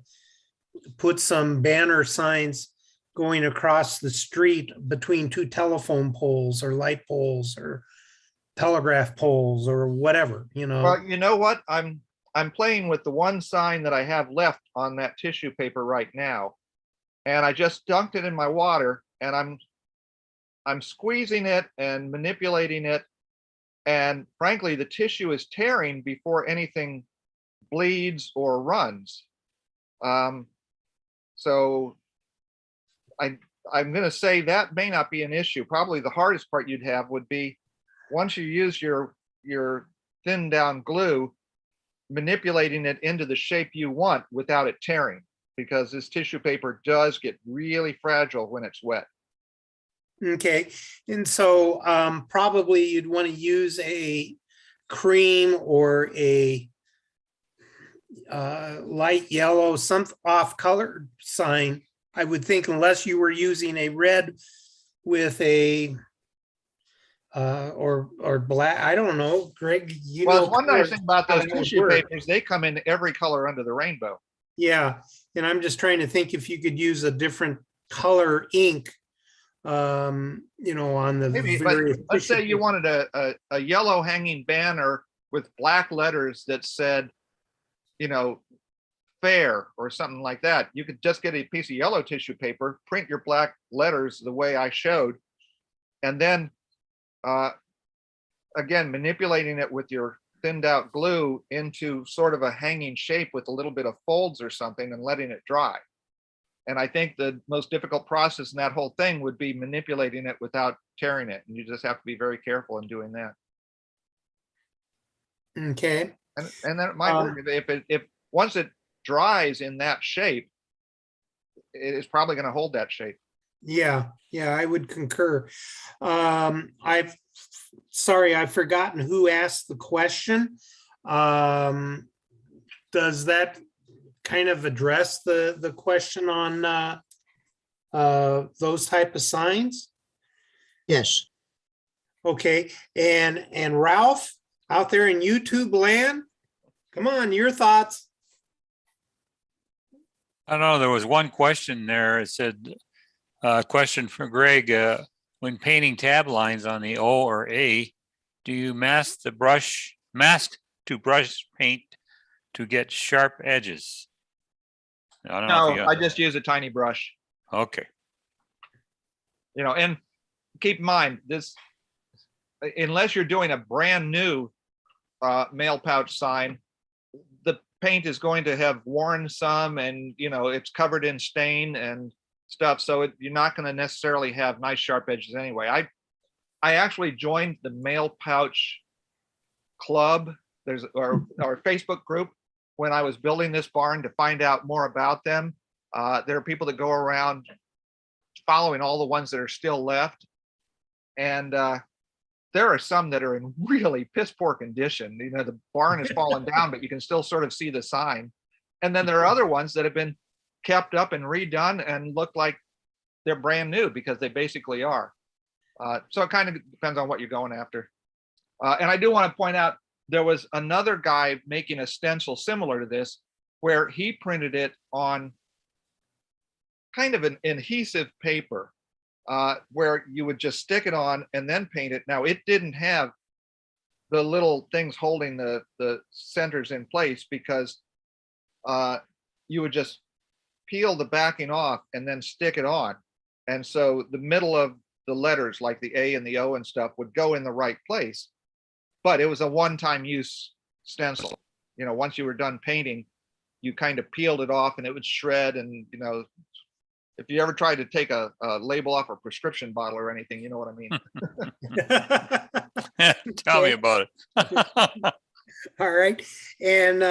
put some banner signs going across the street between 2 telephone poles or light poles or telegraph poles or whatever, Well, you know what? I'm playing with the one sign that I have left on that tissue paper right now. And I just dunked it in my water, and I'm squeezing it and manipulating it. And frankly, the tissue is tearing before anything bleeds or runs. So I'm going to say that may not be an issue. Probably the hardest part you'd have would be once you use your thin down glue, manipulating it into the shape you want without it tearing, because this tissue paper does get really fragile when it's wet. Okay, and so probably you'd want to use a cream or a light yellow, some off-colored sign I would think unless you were using a red with a or black, I don't know, Greg, you Well, know. one nice thing about how those that would tissue work. papers, they come in every color under the rainbow. Yeah, and I'm just trying to think if you could use a different color ink, you know, on the Maybe, but various let's say you tissue. wanted a yellow hanging banner with black letters that said, you know, fair or something like that. You could just get a piece of yellow tissue paper, print your black letters the way I showed, and then again, manipulating it with your thinned out glue into sort of a hanging shape with a little bit of folds or something and letting it dry. And I think the most difficult process in that whole thing would be manipulating it without tearing it. And you just have to be very careful in doing that. Okay. And then it might work. If once it dries in that shape, it is probably going to hold that shape. Yeah, I would concur. Sorry, I've forgotten who asked the question. Does that kind of address the question on those type of signs? Yes. Okay, and Ralph out there in YouTube land, come on, your thoughts. I don't know, there was one question there. It said, question for Greg, when painting tab lines on the O or A, do you mask to brush paint to get sharp edges? I don't know if No, I just use a tiny brush. Okay. You know, and keep in mind this, unless you're doing a brand new mail pouch sign, the paint is going to have worn some, and you know it's covered in stain and stuff, so you're not going to necessarily have nice sharp edges anyway. I actually joined the mail pouch club. There's our Facebook group when I was building this barn to find out more about them. There are people that go around following all the ones that are still left, and there are some that are in really piss poor condition. You know, the barn has fallen down, but you can still sort of see the sign. And then there are other ones that have been kept up and redone and look like they're brand new because they basically are. So it kind of depends on what you're going after. And I do want to point out, there was another guy making a stencil similar to this, where he printed it on kind of an adhesive paper, where you would just stick it on and then paint it. Now, it didn't have the little things holding the centers in place, because you would just peel the backing off and then stick it on. And so the middle of the letters, like the A and the O and stuff, would go in the right place. But it was a one-time use stencil. You know, once you were done painting, you kind of peeled it off and it would shred. And, you know, if you ever tried to take a label off a prescription bottle or anything, you know what I mean? Tell me about it. All right. And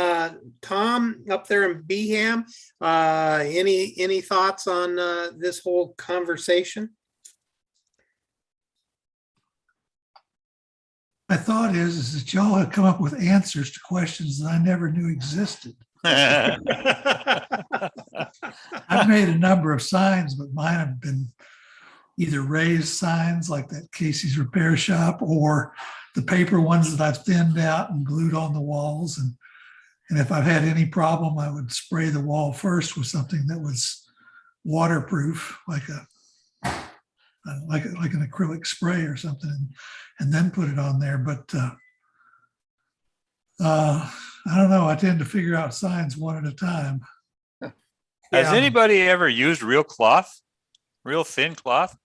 Tom up there in Beeham, any thoughts on this whole conversation? My thought is that y'all have come up with answers to questions that I never knew existed. I've made a number of signs, but mine have been either raised signs like that Casey's Repair Shop, or the paper ones that I've thinned out and glued on the walls. And if I've had any problem, I would spray the wall first with something that was waterproof, like an acrylic spray or something, and then put it on there. But I don't know. I tend to figure out signs one at a time. Has anybody ever used real cloth, real thin cloth?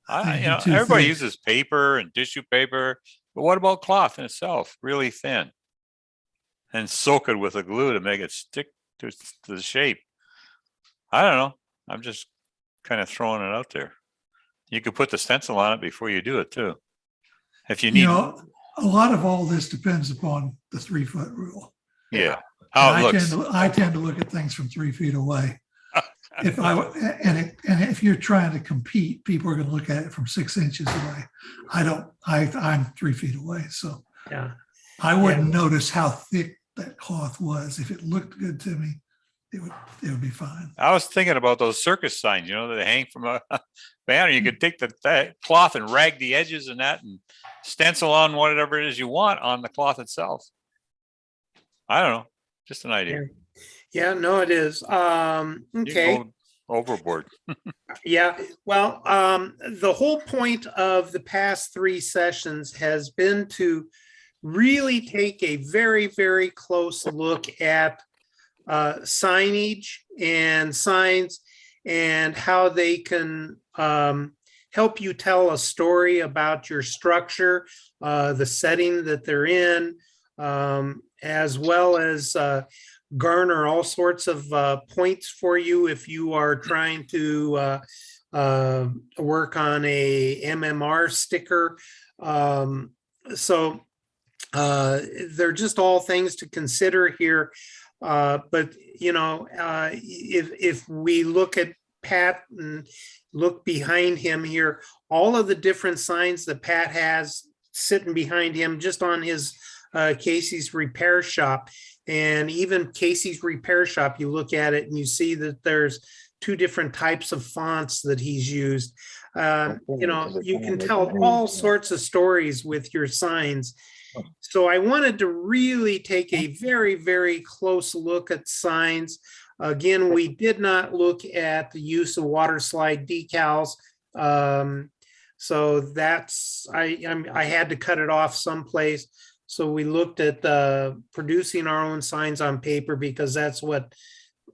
Everybody uses paper and tissue paper, but what about cloth in itself, really thin, and soak it with a glue to make it stick to the shape? I don't know. I'm just kind of throwing it out there. You could put the stencil on it before you do it too, if you need. A lot of all this depends upon the 3-foot rule. Yeah, how it looks. I tend to look at things from 3 feet away. If you're trying to compete, people are going to look at it from 6 inches away. I'm 3 feet away, so yeah, I wouldn't notice how thick that cloth was. If it looked good to me, it would be fine. I was thinking about those circus signs, you know, that hang from a banner. You could take that cloth and rag the edges and that and stencil on whatever it is you want on the cloth itself. I don't know, just an idea. Yeah, no, it is. You can Okay. go overboard. Yeah, well, the whole point of the past 3 sessions has been to really take a very, very close look at signage and signs and how they can help you tell a story about your structure, the setting that they're in, as well as garner all sorts of points for you if you are trying to work on a MMR sticker. So they're just all things to consider here. But you know, if we look at Pat and look behind him here, all of the different signs that Pat has sitting behind him just on his Casey's Repair Shop. And even Casey's Repair Shop, you look at it and you see that there's 2 different types of fonts that he's used. You know, you can tell all sorts of stories with your signs. So I wanted to really take a very, very close look at signs. Again, we did not look at the use of water slide decals. So that's, I had to cut it off someplace. So we looked at producing our own signs on paper because that's what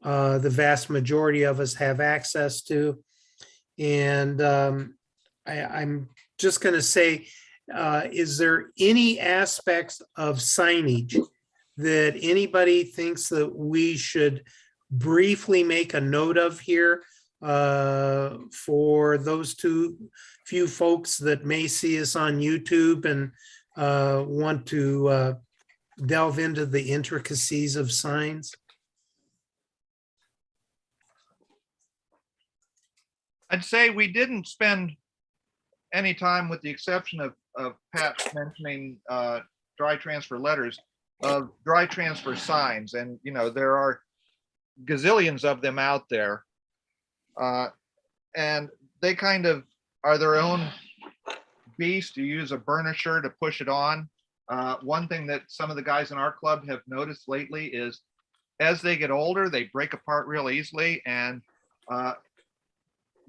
the vast majority of us have access to. And I'm just going to say, is there any aspects of signage that anybody thinks that we should briefly make a note of here for those few folks that may see us on YouTube and want to delve into the intricacies of signs? I'd say we didn't spend any time, with the exception of Pat mentioning dry transfer letters, of dry transfer signs. And, you know, there are gazillions of them out there. And they kind of are their own beast. You use a burnisher to push it on. One thing that some of the guys in our club have noticed lately is as they get older, they break apart real easily. And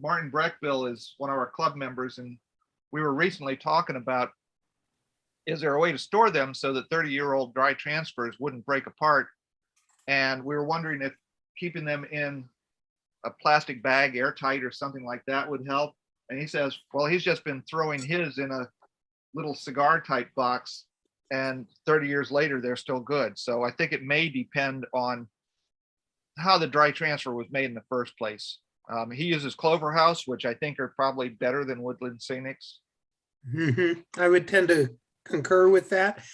Martin Breckville is one of our club members, and we were recently talking about, is there a way to store them so that 30-year-old dry transfers wouldn't break apart? And we were wondering if keeping them in a plastic bag, airtight or something like that would help. And he says, well, he's just been throwing his in a little cigar type box, and 30 years later, they're still good. So I think it may depend on how the dry transfer was made in the first place. He uses Clover House, which I think are probably better than Woodland Scenics. I would tend to concur with that.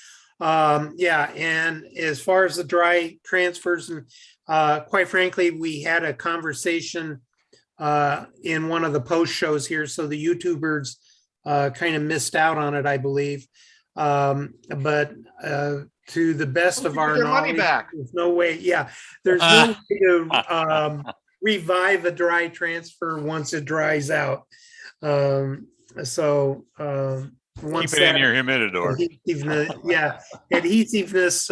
Yeah, and as far as the dry transfers, and quite frankly, we had a conversation in one of the post shows here, so the YouTubers kind of missed out on it, I believe. But to the best of our knowledge, there's no way. Yeah, there's no way to revive a dry transfer once it dries out. So once keep it in your humidor. Adhesiveness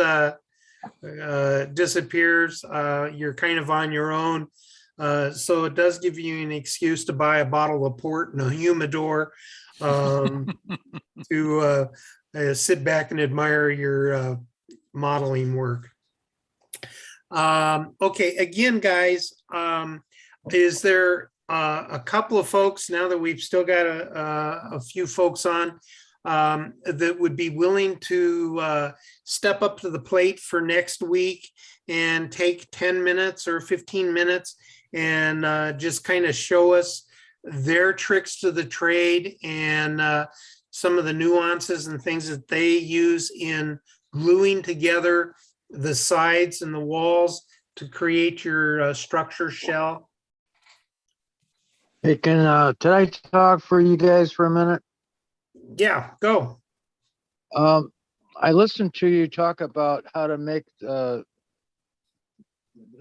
disappears. You're kind of on your own. So it does give you an excuse to buy a bottle of port and a humidor to sit back and admire your modeling work. Okay, again, guys, is there a couple of folks, now that we've still got a few folks on, that would be willing to step up to the plate for next week and take 10 minutes or 15 minutes and just kind of show us their tricks to the trade and some of the nuances and things that they use in gluing together the sides and the walls to create your structure shell? Hey, can I talk for you guys for a minute? Yeah, go. I listened to you talk about how to make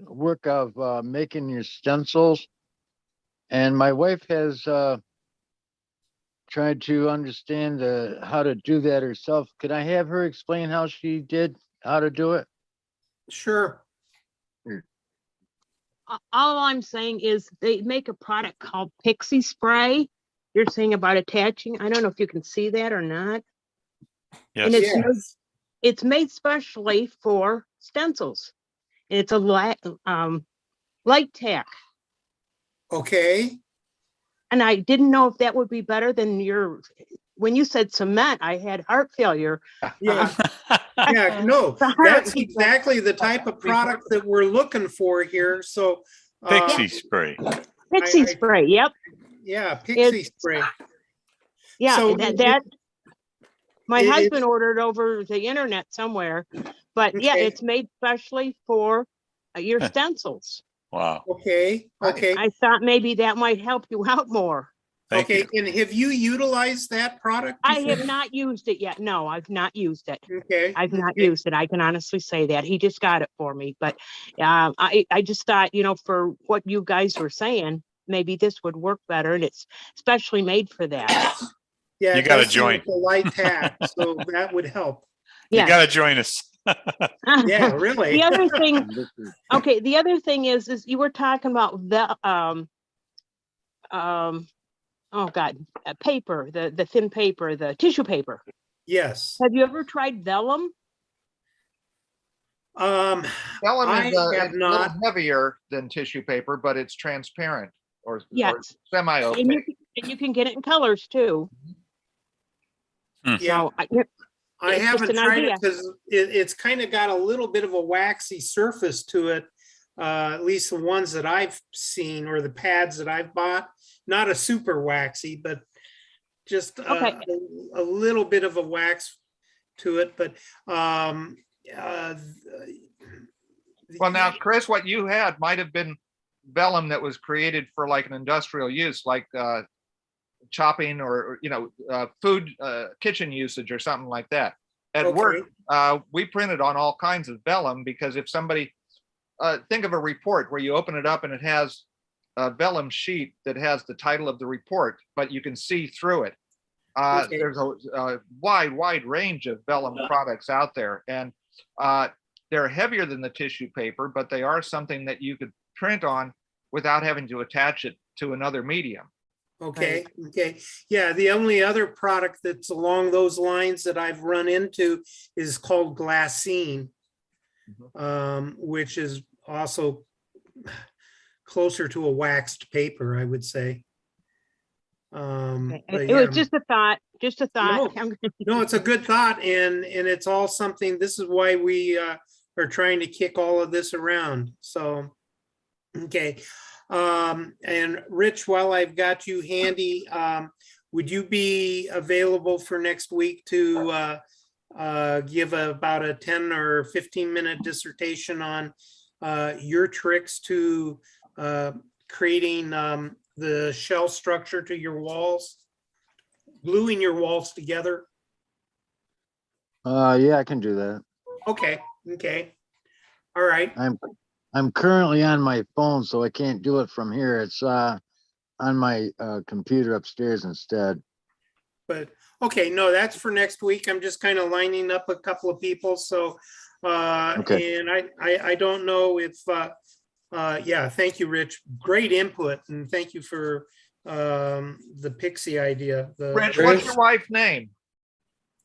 work of making your stencils. And my wife has tried to understand how to do that herself. Could I have her explain how to do it? Sure. All I'm saying is they make a product called Pixie Spray. You're saying about attaching. I don't know if you can see that or not. And Yes. it's made specially for stencils. It's a light tack. Okay. And I didn't know if that would be better than when you said cement, I had heart failure. Yeah. Yeah, no, that's exactly the type of product that we're looking for here. So Pixie spray. Pixie spray, yep. Yeah, pixie spray. Yeah, So my husband ordered over the internet somewhere, but yeah, it's made specially for your stencils. Wow. Okay. Okay. I thought maybe that might help you out more. Thank you. And have you utilized that product? I have not used it yet. No, I've not used it. Okay. I've not used it. I can honestly say that. He just got it for me. But I just thought, for what you guys were saying, maybe this would work better. And it's specially made for that. Yeah, you got to join. A light tack, so that would help. You got to join us. Yeah, really. The other thing, okay, the other thing is you were talking about the paper, the thin paper, the tissue paper. Yes. Have you ever tried vellum? Vellum is a little heavier than tissue paper, but it's transparent or semi-opaque. And you can get it in colors too. Yeah. So, I haven't tried it because it's kind of got a little bit of a waxy surface to it. At least the ones that I've seen or the pads that I've bought, not a super waxy, but just a little bit of a wax to it. But well, now, Chris, what you had might have been vellum that was created for like an industrial use, like chopping or food kitchen usage or something like that. At work, we printed on all kinds of vellum because if somebody think of a report where you open it up and it has a vellum sheet that has the title of the report, but you can see through it. There's a wide range of vellum products out there, and they're heavier than the tissue paper, but they are something that you could print on without having to attach it to another medium. Okay. Okay. Yeah. The only other product that's along those lines that I've run into is called glassine, which is also closer to a waxed paper, I would say. It was just a thought. No, it's a good thought, and it's all something. This is why we are trying to kick all of this around. So, okay. And Rich, while I've got you handy, would you be available for next week to give about a 10 or 15-minute dissertation on your tricks to creating the shell structure to your walls, gluing your walls together? Yeah, I can do that. Okay. Okay. All right. I'm currently on my phone, so I can't do it from here. It's on my computer upstairs instead. But okay, no, that's for next week. I'm just kind of lining up a couple of people. So, and I don't know if, yeah, thank you, Rich. Great input, and thank you for the pixie idea. Rich, what's your wife's name?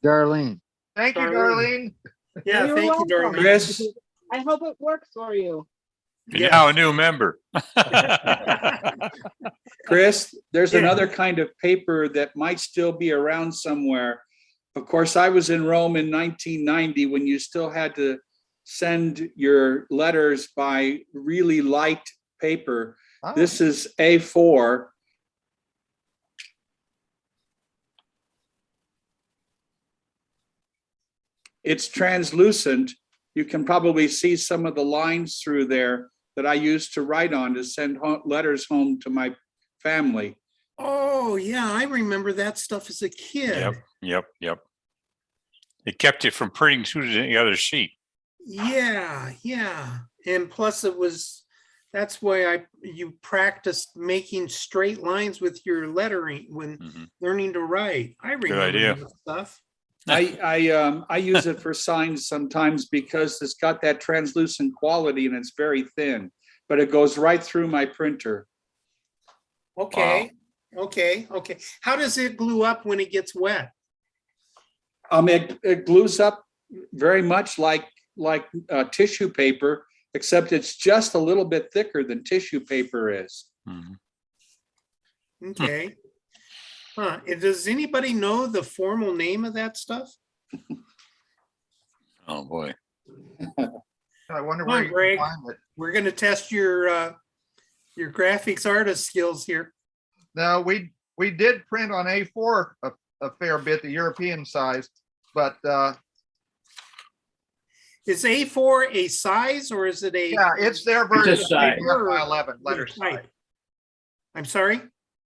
Darlene. Thank you, Darlene. Yeah, You're thank you, welcome. Darlene. Chris, I hope it works for you. You're now a new member. Chris, there's Yeah. another kind of paper that might still be around somewhere. Of course, I was in Rome in 1990 when you still had to send your letters by really light paper. Oh. This is A4. It's translucent. You can probably see some of the lines through there that I used to write on to send letters home to my family. Oh, yeah, I remember that stuff as a kid. Yep. It kept you from printing to the other sheet. Yeah. And plus that's why you practiced making straight lines with your lettering when learning to write. I remember idea. that stuff. I use it for signs sometimes because it's got that translucent quality and it's very thin, but it goes right through my printer. Okay. Okay. How does it glue up when it gets wet? It glues up very much like tissue paper, except it's just a little bit thicker than tissue paper is. Okay. Huh. Does anybody know the formal name of that stuff? Oh, boy. I wonder Come where on, you Greg. can find it. We're going to test your graphics artist skills here. No, we did print on A4 a fair bit, the European size, but is A4 a size or is it a? yeah, it's their version of size. 8.5 by 11 letter size. I'm sorry?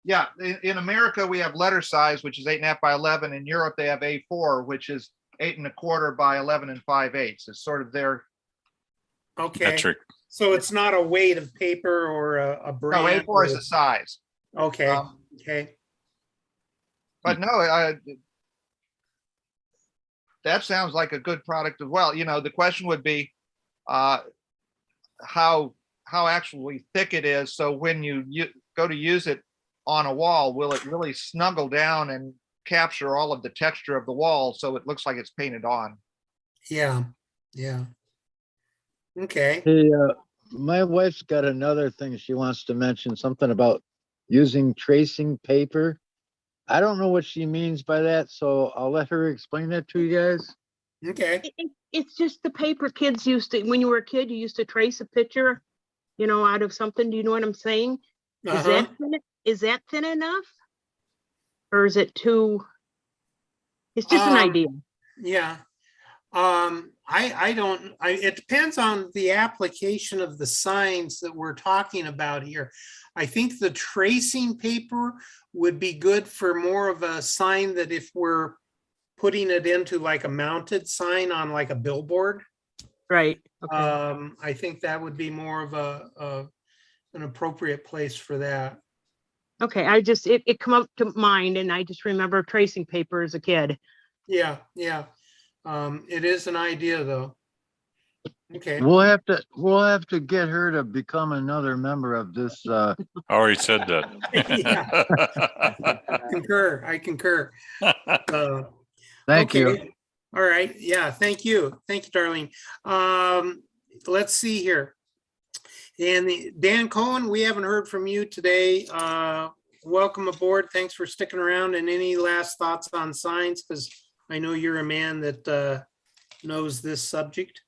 Yeah, in America we have letter size, which is 8.5 by 11. In Europe they have A4, which is 8 1/4 by 11 5/8. It's sort of their metric. So it's not a weight of paper or a brand. No, A4 is a size. Okay. Okay. But no, that sounds like a good product as well. The question would be how actually thick it is. So when you go to use it on a wall, will it really snuggle down and capture all of the texture of the wall so it looks like it's painted on? Yeah. Yeah. Okay. Hey, my wife's got another thing she wants to mention, something about using tracing paper. I don't know what she means by that, so I'll let her explain that to you guys. Okay. It's just the paper kids used to, when you were a kid, you used to trace a picture, out of something. Do you know what I'm saying? Is that thin enough? Or is it too? It's just an idea. Yeah. It depends on the application of the signs that we're talking about here. I think the tracing paper would be good for more of a sign that if we're putting it into like a mounted sign on like a billboard. Right. Okay. I think that would be more of an appropriate place for that. Okay. It come up to mind and I just remember tracing paper as a kid. Yeah. Yeah. It is an idea though. Okay. We'll have to get her to become another member of this. I already said that. I concur. Thank you. All right. Yeah. Thank you. Thank you, Darlene. Let's see here. And Dan Cohen, we haven't heard from you today. Welcome aboard. Thanks for sticking around. And any last thoughts on signs? Because I know you're a man that knows this subject.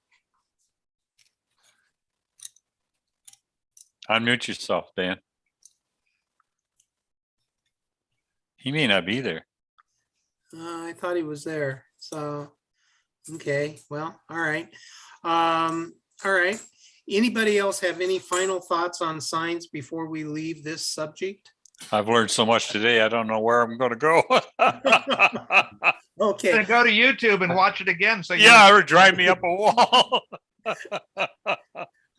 Unmute yourself, Dan. He may not be there. I thought he was there. So, okay. Well, all right. All right. Anybody else have any final thoughts on signs before we leave this subject? I've learned so much today. I don't know where I'm going to go. Okay. Then go to YouTube and watch it again. So or drive me up a wall.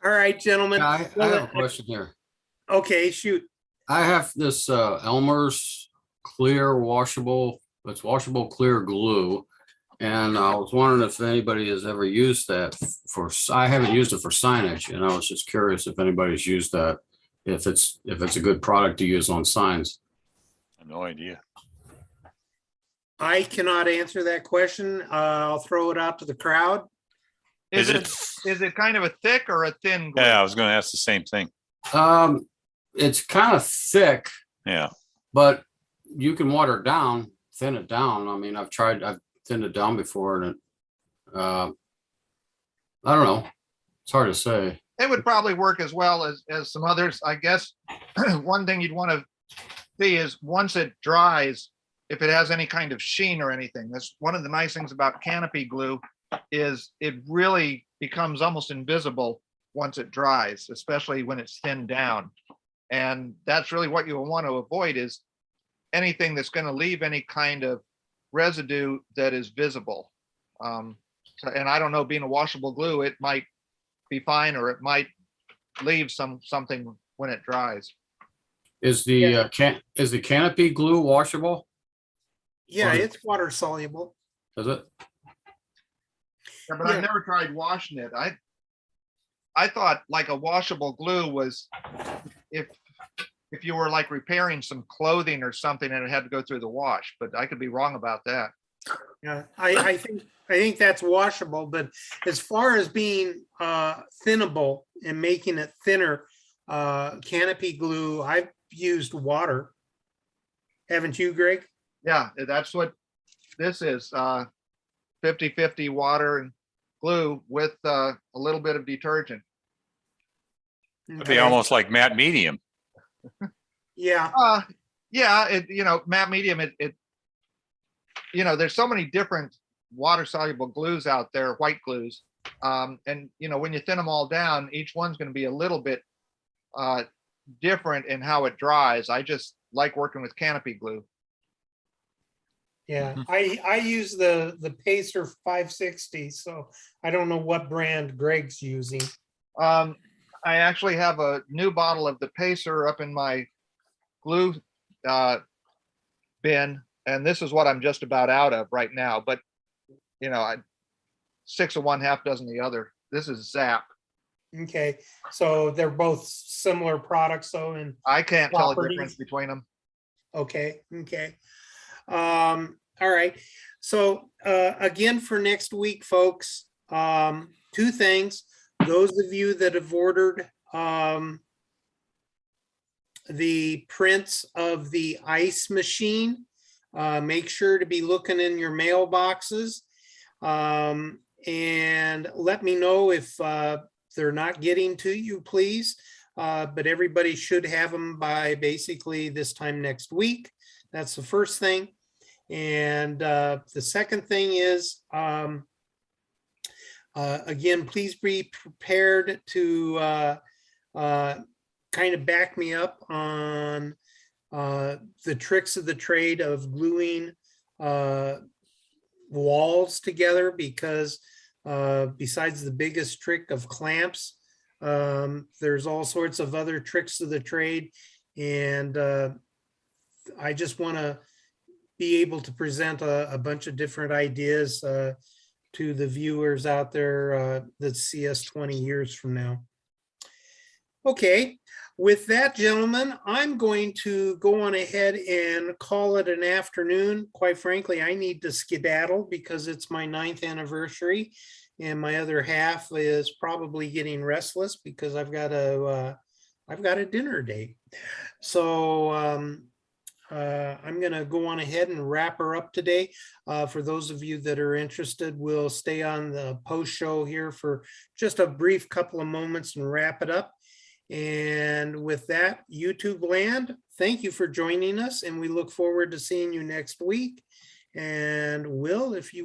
All right, gentlemen. I have a question here. Okay, shoot. I have this Elmer's clear washable, it's washable clear glue. And I was wondering if anybody has ever used that I haven't used it for signage, and I was just curious if anybody's used that, if it's a good product to use on signs. I have no idea. I cannot answer that question. I'll throw it out to the crowd. Is it kind of a thick or a thin glue? Yeah, I was going to ask the same thing. It's kind of thick. Yeah. But you can water it down, thin it down. I mean, I've thinned it down before, and I don't know. It's hard to say. It would probably work as well as some others, I guess. One thing you'd want to see is once it dries, if it has any kind of sheen or anything. That's one of the nice things about canopy glue, is it really becomes almost invisible once it dries, especially when it's thinned down. And that's really what you want to avoid, is anything that's going to leave any kind of residue that is visible. And I don't know, being a washable glue, it might be fine, or it might leave something when it dries. Is the canopy glue washable? Yeah, Or- it's water soluble. Is it? Yeah, but I've never tried washing it. I thought like a washable glue was if you were like repairing some clothing or something and it had to go through the wash, but I could be wrong about that. Yeah, I think that's washable, but as far as being thinnable and making it thinner, canopy glue, I've used water. Haven't you, Greg? Yeah, that's what this is. 50-50 water and glue with a little bit of detergent. It'd be almost like matte medium. Yeah. Yeah, matte medium, there's so many different water soluble glues out there, white glues. And when you thin them all down, each one's going to be a little bit different in how it dries. I just like working with canopy glue. Yeah, I use the Pacer 560, so I don't know what brand Greg's using. I actually have a new bottle of the Pacer up in my glue bin, and this is what I'm just about out of right now. But 6 of one, half dozen the other. This is Zap. Okay, so they're both similar products, though. And I can't tell the difference between them. Okay. All right. So again, for next week, folks, 2 things. Those of you that have ordered the prints of the ice machine, make sure to be looking in your mailboxes, and let me know if they're not getting to you, please. But everybody should have them by basically this time next week. That's the first thing. And the second thing is, again, please be prepared to kind of back me up on the tricks of the trade of gluing walls together, because besides the biggest trick of clamps, there's all sorts of other tricks of the trade. And I just want to be able to present a bunch of different ideas to the viewers out there that see us 20 years from now. Okay, with that, gentlemen, I'm going to go on ahead and call it an afternoon. Quite frankly, I need to skedaddle because it's my 9th anniversary, and my other half is probably getting restless because I've got a dinner date. So I'm going to go on ahead and wrap her up today. For those of you that are interested, we'll stay on the post show here for just a brief couple of moments and wrap it up. And with that, YouTube land, thank you for joining us, and we look forward to seeing you next week. And Will, if you